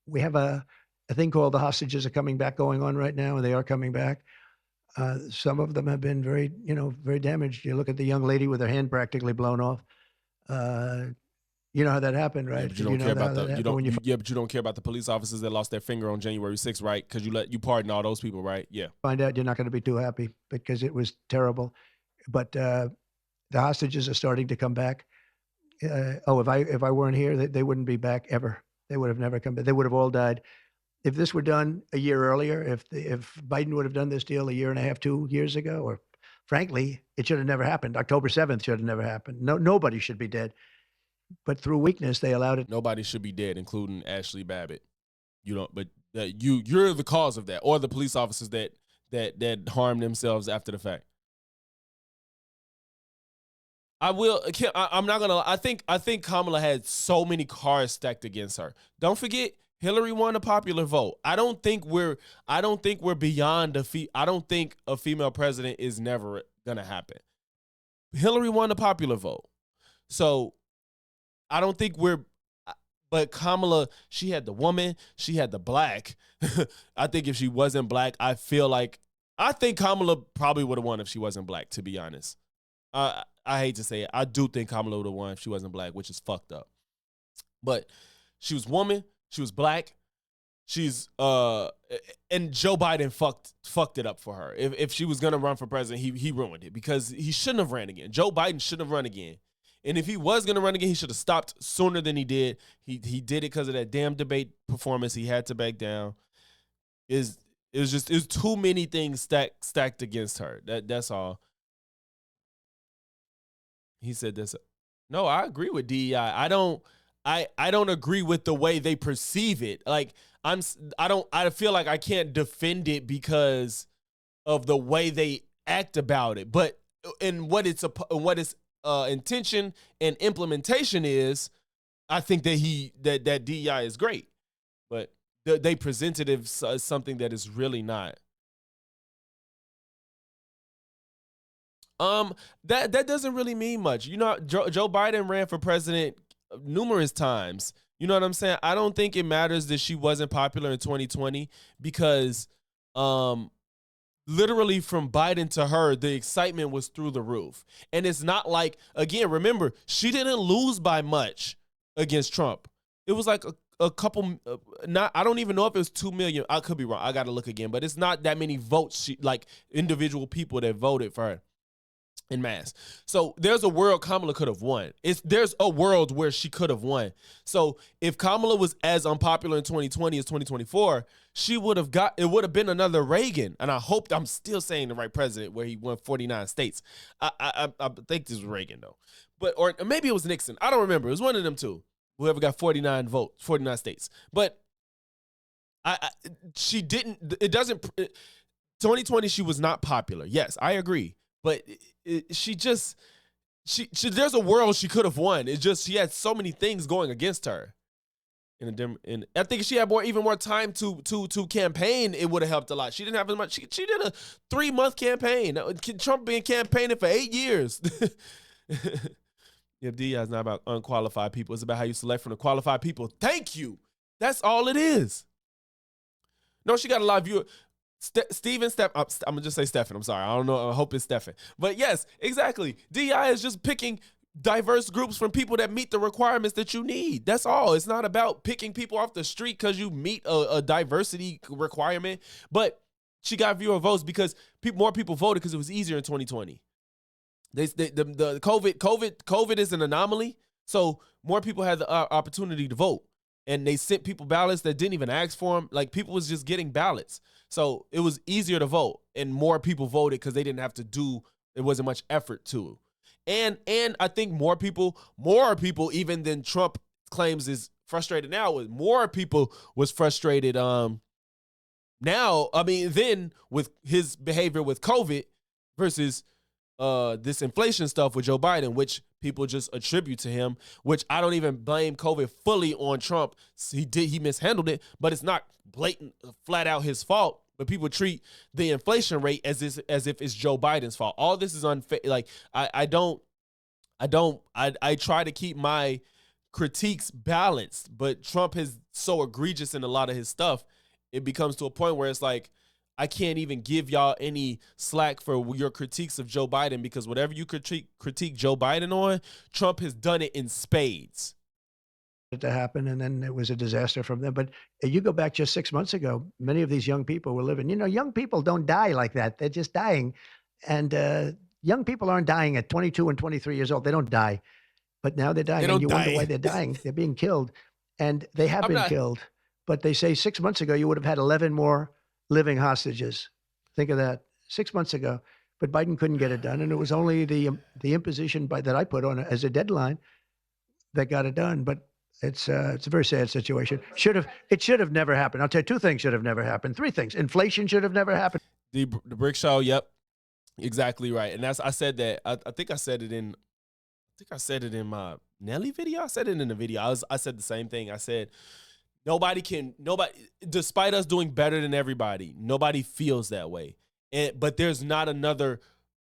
We have a thing called the hostages are coming back going on right now, and they are coming back. Some of them have been very damaged. You look at the young lady with her hand practically blown off. You know how that happened, Yeah, right? but you Did don't know care how about that the you happened don't when you yeah, but you don't care about the police officers that lost their finger on January 6th, right? Because you pardon all those people, right? Yeah. find out, you're not going to be too happy because it was terrible. But the hostages are starting to come back. If I weren't here, they wouldn't be back ever. They would have never come back. They would have all died. If this were done a year earlier, if Biden would have done this deal a year and a half, 2 years ago, or frankly, it should have never happened. October 7th should have never happened. Nobody should be dead. But through weakness, they allowed it. Nobody should be dead, including Ashley Babbitt. You don't, but you're the cause of that, or the police officers that harmed themselves after the fact. I'm not gonna. I think Kamala had so many cards stacked against her. Don't forget, Hillary won a popular vote. I don't think we're beyond I don't think a female president is never gonna happen. Hillary won a popular vote, so I don't think but Kamala, she had the woman, she had the black. I think if she wasn't black, I think Kamala probably would have won if she wasn't black, to be honest. I hate to say it. I do think Kamala would have won if she wasn't black, which is fucked up. But she was woman, she was black. She's and Joe Biden fucked it up for her. If she was gonna run for president, he ruined it because he shouldn't have ran again. Joe Biden shouldn't have run again. And if he was going to run again, he should have stopped sooner than he did. He did it because of that damn debate performance. He had to back down. It was too many things stacked against her. That's all. He said this. No, I agree with DEI. I don't agree with the way they perceive it. Like I feel like I can't defend it because of the way they act about it. But in what its intention and implementation is, I think that DEI is great, but they present it as something that is really not. That doesn't really mean much. You know, Joe Biden ran for president numerous times. You know what I'm saying? I don't think it matters that she wasn't popular in 2020 because literally from Biden to her, the excitement was through the roof. And it's not like, again, remember, she didn't lose by much against Trump. It was like a couple, I don't even know if it was 2 million. I could be wrong. I got to look again, but it's not that many votes, like individual people that voted for her en masse. So there's a world Kamala could have won. There's a world where she could have won. So if Kamala was as unpopular in 2020 as 2024, it would have been another Reagan. And I hope I'm still saying the right president where he won 49 states. I think this was Reagan though, or maybe it was Nixon. I don't remember. It was one of them two. Whoever got 49 votes, 49 states. But she didn't. It doesn't. 2020, she was not popular. Yes, I agree. But she there's a world she could have won. It's just she had so many things going against her. And I think if she had even more time to campaign, it would have helped a lot. She didn't have as much. She did a 3-month campaign. Trump been campaigning for 8 years. Yeah, DEI is not about unqualified people. It's about how you select from the qualified people. Thank you. That's all it is. No, she got a lot of viewers. I'm gonna just say Stephen. I'm sorry. I don't know. I hope it's Stephen. But yes, exactly. DEI is just picking diverse groups from people that meet the requirements that you need. That's all. It's not about picking people off the street because you meet a diversity requirement. But she got viewer votes because more people voted because it was easier in 2020. The COVID is an anomaly. So more people had the opportunity to vote. And they sent people ballots that didn't even ask for them. Like people was just getting ballots. So it was easier to vote and more people voted because they didn't have to it wasn't much effort to. And I think more people even than Trump claims is frustrated now, more people was frustrated now. I mean, then with his behavior with COVID versus this inflation stuff with Joe Biden, which people just attribute to him, which I don't even blame COVID fully on Trump. He mishandled it, but it's not blatant, flat out his fault. But people treat the inflation rate as if it's Joe Biden's fault. All this is unfair. Like I try to keep my critiques balanced, but Trump is so egregious in a lot of his stuff. It becomes to a point where it's like, I can't even give y'all any slack for your critiques of Joe Biden, because whatever you critique Joe Biden on, Trump has done it in spades. It to happen, and then it was a disaster from them. But you go back just 6 months ago, many of these young people were living. Young people don't die like that; they're just dying, and young people aren't dying at 22 and 23 years old. They don't die, but now they're dying, and you wonder why they're dying. They're being killed, and they have been killed. But they say 6 months ago you would have had 11 more living hostages. Think of that, 6 months ago. But Biden couldn't get it done, and it was only the imposition that I put on as a deadline that got it done. But it's a very sad situation. It should have never happened. I'll tell you, 2 things should have never happened. 3 things. Inflation should have never happened. The brick show, yep, exactly right. And I said that. I think I said it in my Nelly video. I said it in the video. I said the same thing. I said nobody, despite us doing better than everybody, nobody feels that way. But there's not another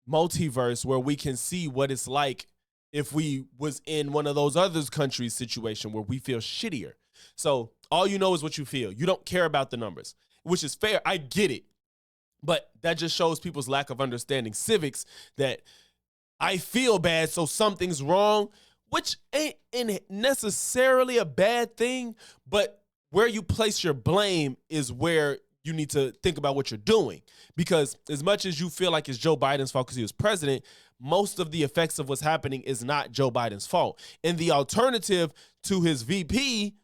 multiverse where we can see what it's like if we was in one of those other countries' situation where we feel shittier. So all you know is what you feel. You don't care about the numbers, which is fair. I get it. But that just shows people's lack of understanding civics, that I feel bad, so something's wrong, which ain't necessarily a bad thing, but where you place your blame is where you need to think about what you're doing. Because as much as you feel like it's Joe Biden's fault because he was president, most of the effects of what's happening is not Joe Biden's fault. And the alternative to his VP,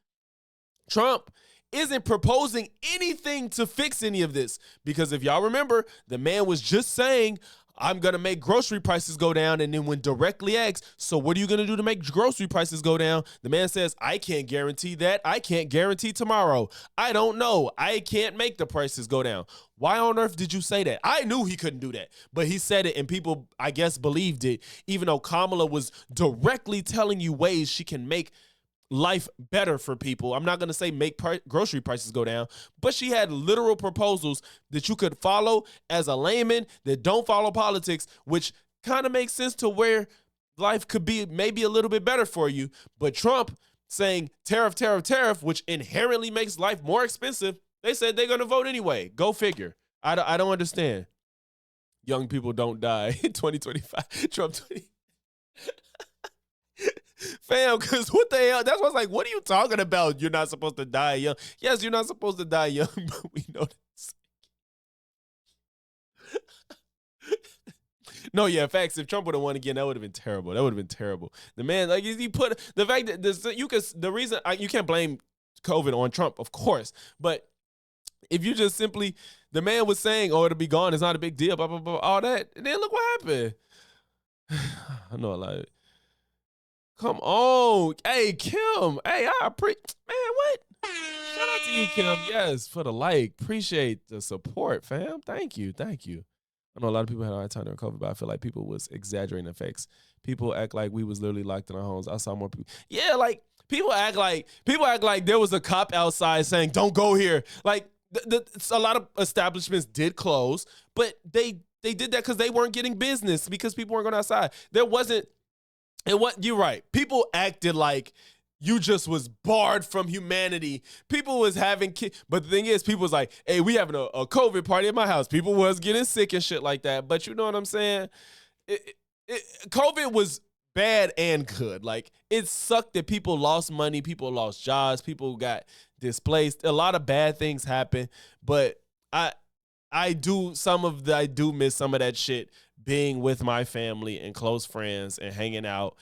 Trump, isn't proposing anything to fix any of this. Because if y'all remember, the man was just saying, I'm going to make grocery prices go down. And then when directly asked, so what are you going to do to make grocery prices go down? The man says, I can't guarantee that. I can't guarantee tomorrow. I don't know. I can't make the prices go down. Why on earth did you say that? I knew he couldn't do that, but he said it and people, I guess, believed it, even though Kamala was directly telling you ways she can make life better for people. I'm not going to say make grocery prices go down, but she had literal proposals that you could follow as a layman that don't follow politics, which kind of makes sense to where life could be maybe a little bit better for you. But Trump saying tariff, tariff, tariff, which inherently makes life more expensive, they said they're going to vote anyway. Go figure. I don't understand. Young people don't die in 2025. Trump 20. Fam, because what the hell? That's what's like, what are you talking about? You're not supposed to die young. Yes, you're not supposed to die young, but we know this. No, yeah, facts. If Trump would have won again, that would have been terrible. That would have been terrible. The man, like, he put the fact that you can't blame COVID on Trump, of course, but if you just simply, the man was saying, oh, it'll be gone, it's not a big deal, blah, blah, blah, all that, and then look what happened. I know a lot. Come on. Hey, Kim. Hey, man, what? Shout out to you, Kim. Yes, for the like. Appreciate the support, fam. Thank you. Thank you. I know a lot of people had a hard time during COVID, but I feel like people was exaggerating the effects. People act like we was literally locked in our homes. I saw more people. Yeah, like, people act like there was a cop outside saying, don't go here. Like, a lot of establishments did close, but they did that because they weren't getting business, because people weren't going outside. You're right. People acted like you just was barred from humanity. People was having kids. But the thing is, people was like, hey, we having a COVID party at my house. People was getting sick and shit like that. But you know what I'm saying? COVID was bad and good. Like, it sucked that people lost money. People lost jobs. People got displaced. A lot of bad things happened. But I do miss some of that shit, being with my family and close friends and hanging out.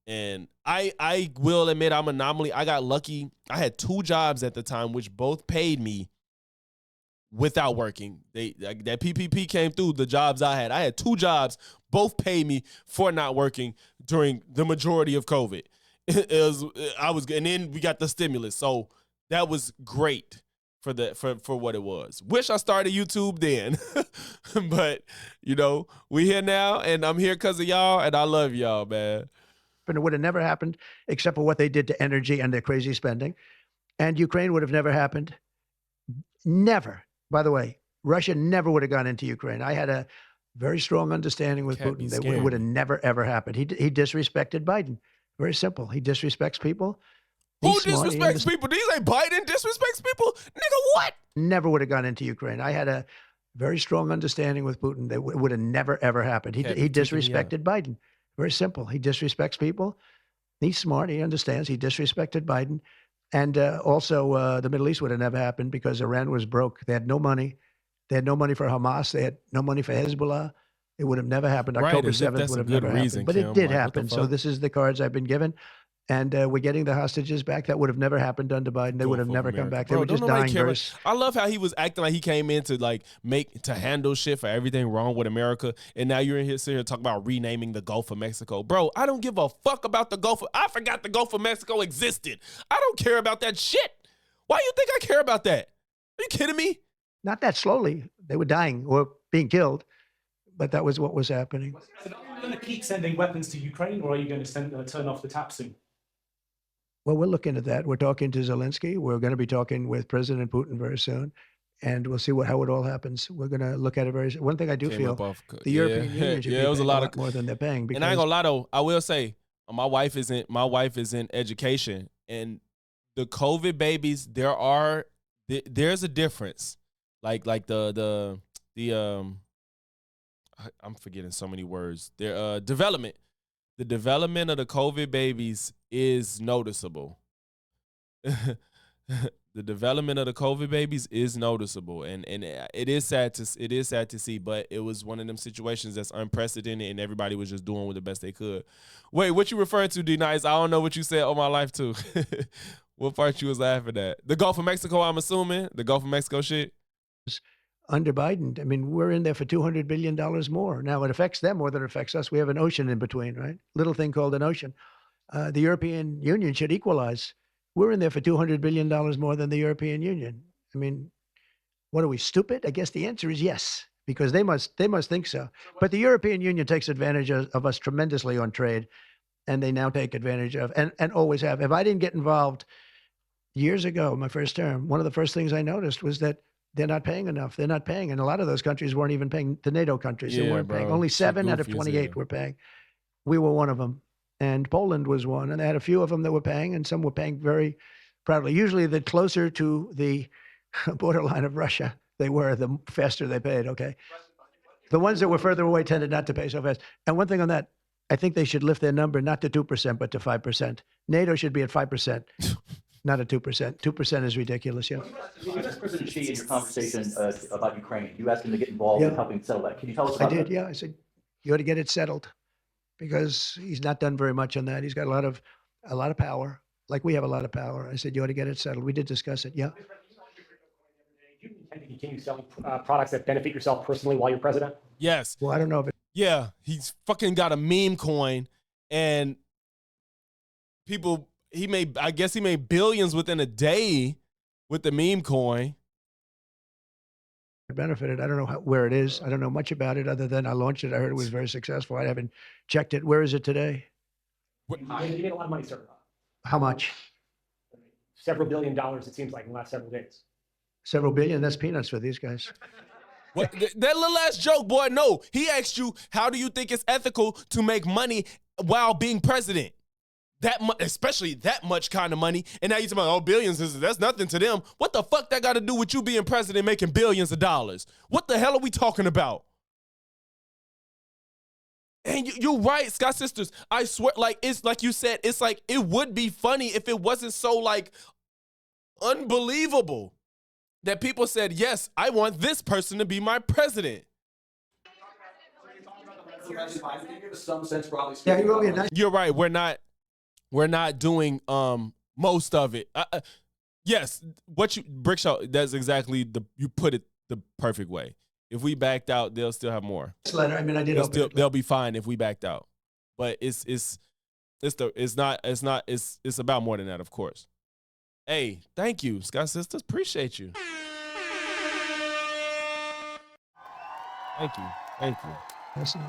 And I will admit I'm an anomaly. I got lucky. I had 2 jobs at the time, which both paid me without working. That PPP came through the jobs I had 2 jobs, both paid me for not working during the majority of COVID. And then we got the stimulus. So that was great for what it was. Wish I started YouTube then. But, we here now, and I'm here because of y'all, and I love y'all, man. And it would have never happened except for what they did to energy and their crazy spending. And Ukraine would have never happened. Never. By the way, Russia never would have gone into Ukraine. I had a very strong understanding with Putin that it would have never, ever happened. He disrespected Biden. Very simple. He disrespects people. Who disrespects people? These ain't Biden disrespects people? Nigga, what? Never would have gone into Ukraine. I had a very strong understanding with Putin that it would have never, ever happened. He Can't be taking me out. disrespected Biden. Very simple. He disrespects people. He's smart. He understands. He disrespected Biden. And also, the Middle East would have never happened because Iran was broke. They had no money. They had no money for Hamas. They had no money for Hezbollah. It would have never happened. Right, October as if 7th that's would a have good never reason, happened. But Kim. it did Like, what the happen. So fuck? this is the cards I've been given. And we're getting the hostages back. That would have never happened under Biden. They Go would have for never come America. back. They Bro, were don't just nobody dying care very about- I love how he was acting like he came in to like to handle shit for everything wrong with America, and now you're in here sitting here talking about renaming the Gulf of Mexico. Bro, I don't give a fuck about the Gulf. I forgot the Gulf of Mexico existed. I don't care about that shit. Why do you think I care about that? Are you kidding me? not that slowly. They were dying or being killed, but that was what was happening. So are you going to keep sending weapons to Ukraine, or are you going to turn off the tap soon? Well, we're looking at that. We're talking to Zelensky. We're going to be talking with President Putin very soon, and we'll see how it all happens. We're going to look at it very. One thing I do Came feel up off- the European Union should yeah, be it was a paying lot of more than they're paying. Because And I ain't gonna lie though, I will say my wife is in education, and the COVID babies, there's a difference. Like the I'm forgetting so many words. Their development. The development of the COVID babies is noticeable. The development of the COVID babies is noticeable, and it is sad to see. But it was one of them situations that's unprecedented, and everybody was just doing with the best they could. Wait, what you referring to, D Nice? I don't know what you said all my life too. What part you was laughing at? The Gulf of Mexico, I'm assuming the Gulf of Mexico shit. under Biden, I mean, we're in there for $200 billion more. Now, it affects them more than it affects us. We have an ocean in between, right? Little thing called an ocean. The European Union should equalize. We're in there for $200 billion more than the European Union. I mean, what are we, stupid? I guess the answer is yes, because they must think so. But the European Union takes advantage of us tremendously on trade, and they now take advantage of, and always have. If I didn't get involved years ago, my first term, one of the first things I noticed was that they're not paying enough. They're not paying. And a lot of those countries weren't even paying, the NATO countries. They Yeah, weren't paying. bro. Only Shit 7 out of goofy as 28 hell. were paying. We were one of them. And Poland was one. And they had a few of them that were paying, and some were paying very proudly. Usually the closer to the borderline of Russia they were, the faster they paid, okay? The ones that were further away tended not to pay so fast. And one thing on that, I think they should lift their number not to 2%, but to 5%. NATO should be at 5%, not at 2%. 2% is ridiculous, yeah. You asked President Xi in your conversation about Ukraine, you asked him to get involved in Yeah. helping settle that. Can you tell us I about did, that? yeah. I said, you ought to get it settled because he's not done very much on that. He's got a lot of power, like we have a lot of power. I said, you ought to get it settled. We did discuss it, yeah. Do you intend to continue selling products that benefit yourself personally while you're president? Yes. Well, I don't know if it, Yeah, he's fucking got a meme coin, and I guess he made billions within a day with the meme coin. benefited. I don't know where it is. I don't know much about it other than I launched it. I heard it was very successful. I haven't checked it. Where is it today? You made a lot of money, sir. How much? Several $1 billion, it seems like, in the last several days. Several billion? That's peanuts for these guys. What that little ass joke, boy? No, he asked you, how do you think it's ethical to make money while being president? Especially that much kind of money, and now you're talking about, oh, billions, that's nothing to them. What the fuck that got to do with you being president making billions of dollars? What the hell are we talking about? And you're right, Scott Sisters. I swear, like, it's like you said, it's like it would be funny if it wasn't so like unbelievable that people said, yes, I want this person to be my president. Some sense, broadly Yeah, speaking. he wrote me a nice. You're right. We're not doing most of it. Yes, Brickshaw, that's exactly you put it the perfect way. If we backed out, they'll still have more. Letter. I mean, I did open it. They'll be fine if we backed out. But it's about more than that, of course. Hey, thank you, Scott Sisters. Appreciate you. Thank you. Personally.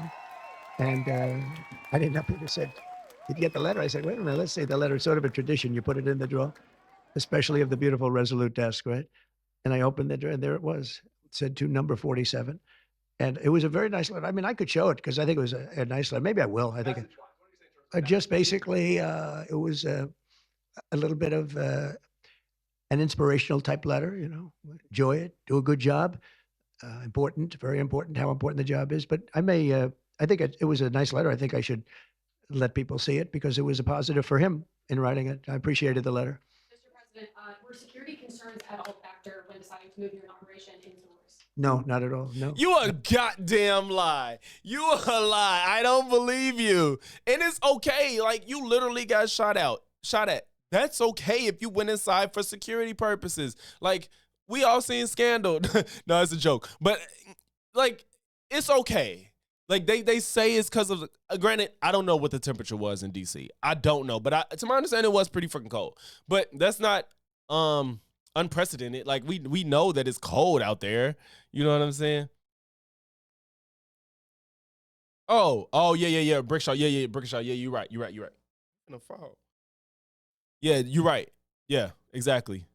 And I didn't know. Peter said, did you get the letter? I said, wait a minute, let's say the letter. It's sort of a tradition. You put it in the drawer, especially of the beautiful Resolute desk, right? And I opened the drawer, and there it was. It said to number 47. And it was a very nice letter. I mean, I could show it because I think it was a nice letter. Maybe I will. I think just basically it was a little bit of an inspirational type letter, you know, enjoy it, do a good job. important, very important, how important the job is. But I think it was a nice letter. I think I should let people see it because it was a positive for him in writing it. I appreciated the letter. Mr. President, were security concerns at all a factor when deciding to move your inauguration indoors? No, not at all. No. You a goddamn lie. You a lie. I don't believe you. And it's okay. Like, you literally got shot at. That's okay if you went inside for security purposes. Like, we all seen Scandal. No, it's a joke. But, like, it's okay. Like, they say it's because of, granted, I don't know what the temperature was in D.C. I don't know. But to my understanding, it was pretty freaking cold. But that's not unprecedented. Like, we know that it's cold out there. You know what I'm saying? Oh, yeah. Brickshot. Yeah, Brickshot. Yeah, you're right. In the fall. Yeah, you're right. Yeah, exactly.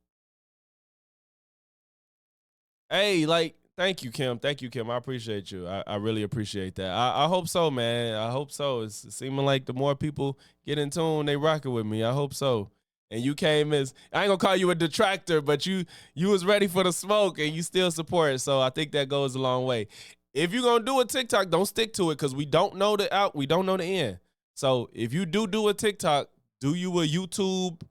Hey, like, thank you, Kim. I appreciate you. I really appreciate that. I hope so, man. I hope so. It's seeming like the more people get in tune, they rocking with me. I hope so. And you came as, I ain't gonna call you a detractor, but you was ready for the smoke and you still support it. So I think that goes a long way. If you're gonna do a TikTok, don't stick to it because we don't know the end. So if you do a TikTok, do you a YouTube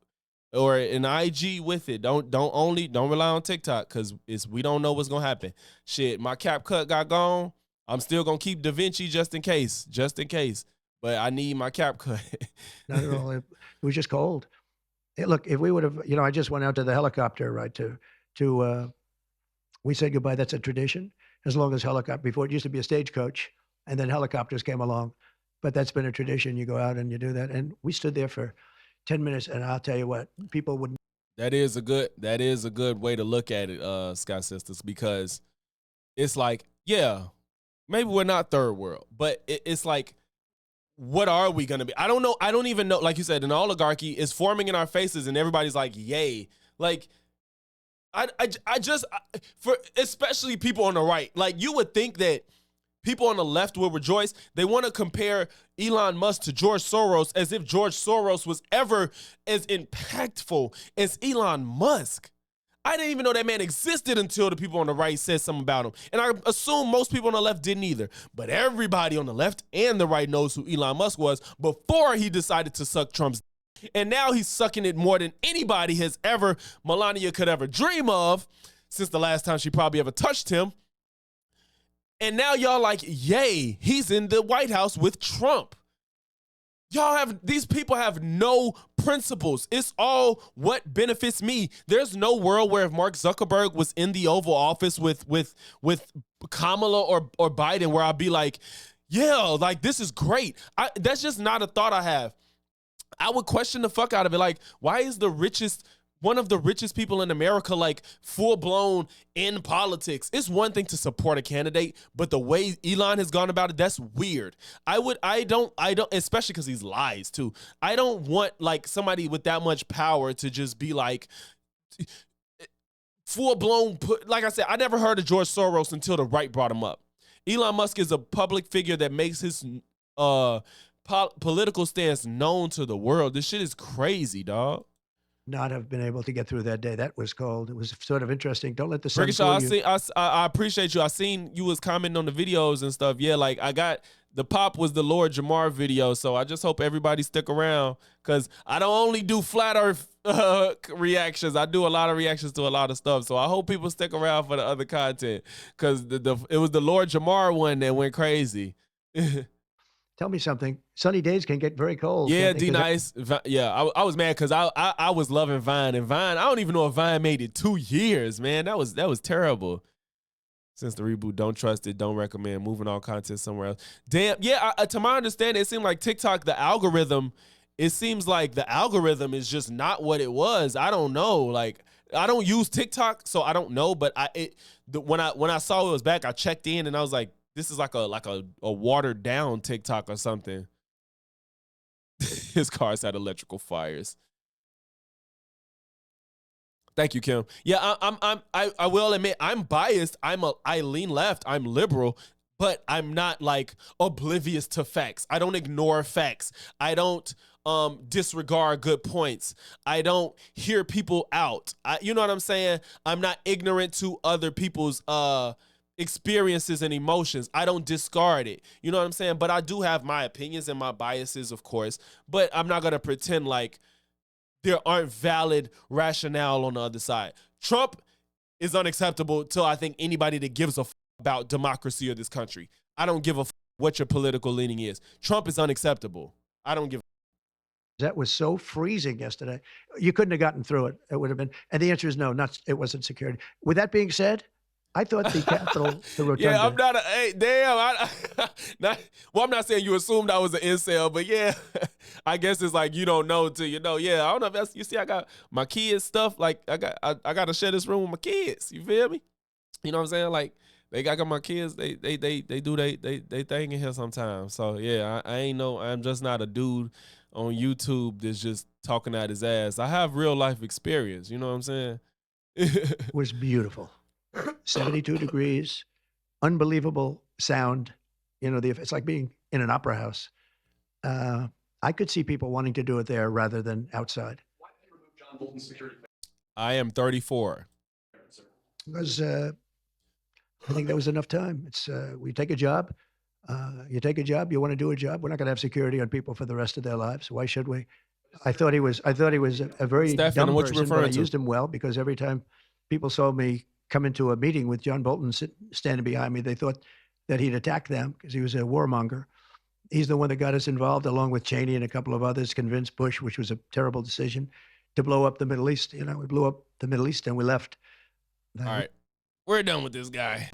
or an IG with it? Don't rely on TikTok because we don't know what's gonna happen. Shit, my cap cut got gone. I'm still gonna keep DaVinci just in case. But I need my cap cut. Not at all. It was just cold. Hey, look, if we would have, I just went out to the helicopter, right, we said goodbye. That's a tradition. As long as before it used to be a stagecoach, and then helicopters came along. But that's been a tradition. You go out and you do that. And we stood there for 10 minutes, and I'll tell you what, people wouldn't. That is a good way to look at it, Sky Sisters, because it's like, yeah, maybe we're not third world, but it's like, what are we going to be? I don't know. I don't even know. Like you said, an oligarchy is forming in our faces and everybody's like, yay. Like, for especially people on the right, like you would think that people on the left will rejoice. They want to compare Elon Musk to George Soros as if George Soros was ever as impactful as Elon Musk. I didn't even know that man existed until the people on the right said something about him. And I assume most people on the left didn't either. But everybody on the left and the right knows who Elon Musk was before he decided to suck Trump's. And now he's sucking it more than anybody Melania could ever dream of since the last time she probably ever touched him. And now y'all like, yay, he's in the White House with Trump. These people have no principles. It's all what benefits me. There's no world where if Mark Zuckerberg was in the Oval Office with Kamala or Biden where I'd be like, yeah, like this is great. That's just not a thought I have. I would question the fuck out of it. Like, why is one of the richest people in America, like full blown in politics? It's one thing to support a candidate, but the way Elon has gone about it, that's weird. I don't, especially because he's lies too. I don't want like somebody with that much power to just be like full blown. Like I said, I never heard of George Soros until the right brought him up. Elon Musk is a public figure that makes his political stance known to the world. This shit is crazy, dog. Not have been able to get through that day. That was cold. It was sort of interesting. Don't let the sun fool you. I appreciate you. I seen you was commenting on the videos and stuff. Yeah, like the pop was the Lord Jamar video, so I just hope everybody stick around because I don't only do flat earth reactions. I do a lot of reactions to a lot of stuff, so I hope people stick around for the other content because it was the Lord Jamar one that went crazy. Tell me something. Sunny days can get very cold. Yeah, D-Nice. Yeah, I was mad because I was loving Vine. And Vine, I don't even know if Vine made it 2 years, man. That was terrible. Since the reboot, don't trust it, don't recommend, moving all content somewhere else. Damn, yeah, to my understanding, it seemed like TikTok, it seems like the algorithm is just not what it was. I don't know. Like, I don't use TikTok, so I don't know. But when I saw it was back, I checked in and I was like, this is like a watered down TikTok or something. His cars had electrical fires. Thank you, Kim. Yeah, I will admit I'm biased. I lean left. I'm liberal, but I'm not like oblivious to facts. I don't ignore facts. I don't disregard good points. I don't hear people out. You know what I'm saying? I'm not ignorant to other people's experiences and emotions. I don't discard it. You know what I'm saying? But I do have my opinions and my biases, of course. But I'm not going to pretend like there aren't valid rationale on the other side. Trump is unacceptable to, I think, anybody that gives a about democracy of this country. I don't give a what your political leaning is. Trump is unacceptable. I don't give That was so freezing yesterday. You couldn't have gotten through it. It would have been, and the answer is no, it wasn't security. With that being said, I thought the Capitol, the Rotunda. Yeah, I'm not hey, damn. I'm not saying you assumed I was an incel, but yeah, I guess it's like you don't know till you know. Yeah, I don't know if that's, you see, I got my kids stuff. Like I got to share this room with my kids. You feel me? You know what I'm saying? Like I got my kids. They do they thing in here sometimes. So yeah, I'm just not a dude on YouTube that's just talking out his ass. I have real life experience. You know what I'm saying? Was beautiful. 72 degrees, unbelievable sound. You know, it's like being in an opera house. I could see people wanting to do it there rather than outside. Why did you remove John Bolton's security I am 34. clearance, sir? Because I think that was enough time. It's we take a job. You take a job. You want to do a job. We're not going to have security on people for the rest of their lives. Why should we? I thought he was a very Stefan, dumb what you person, but I referring to? used him well because every time people saw me come into a meeting with John Bolton standing behind me, they thought that he'd attack them because he was a warmonger. He's the one that got us involved, along with Cheney and a couple of others, convinced Bush, which was a terrible decision, to blow up the Middle East. You know, we blew up the Middle East and we left. All right, we're done with this guy.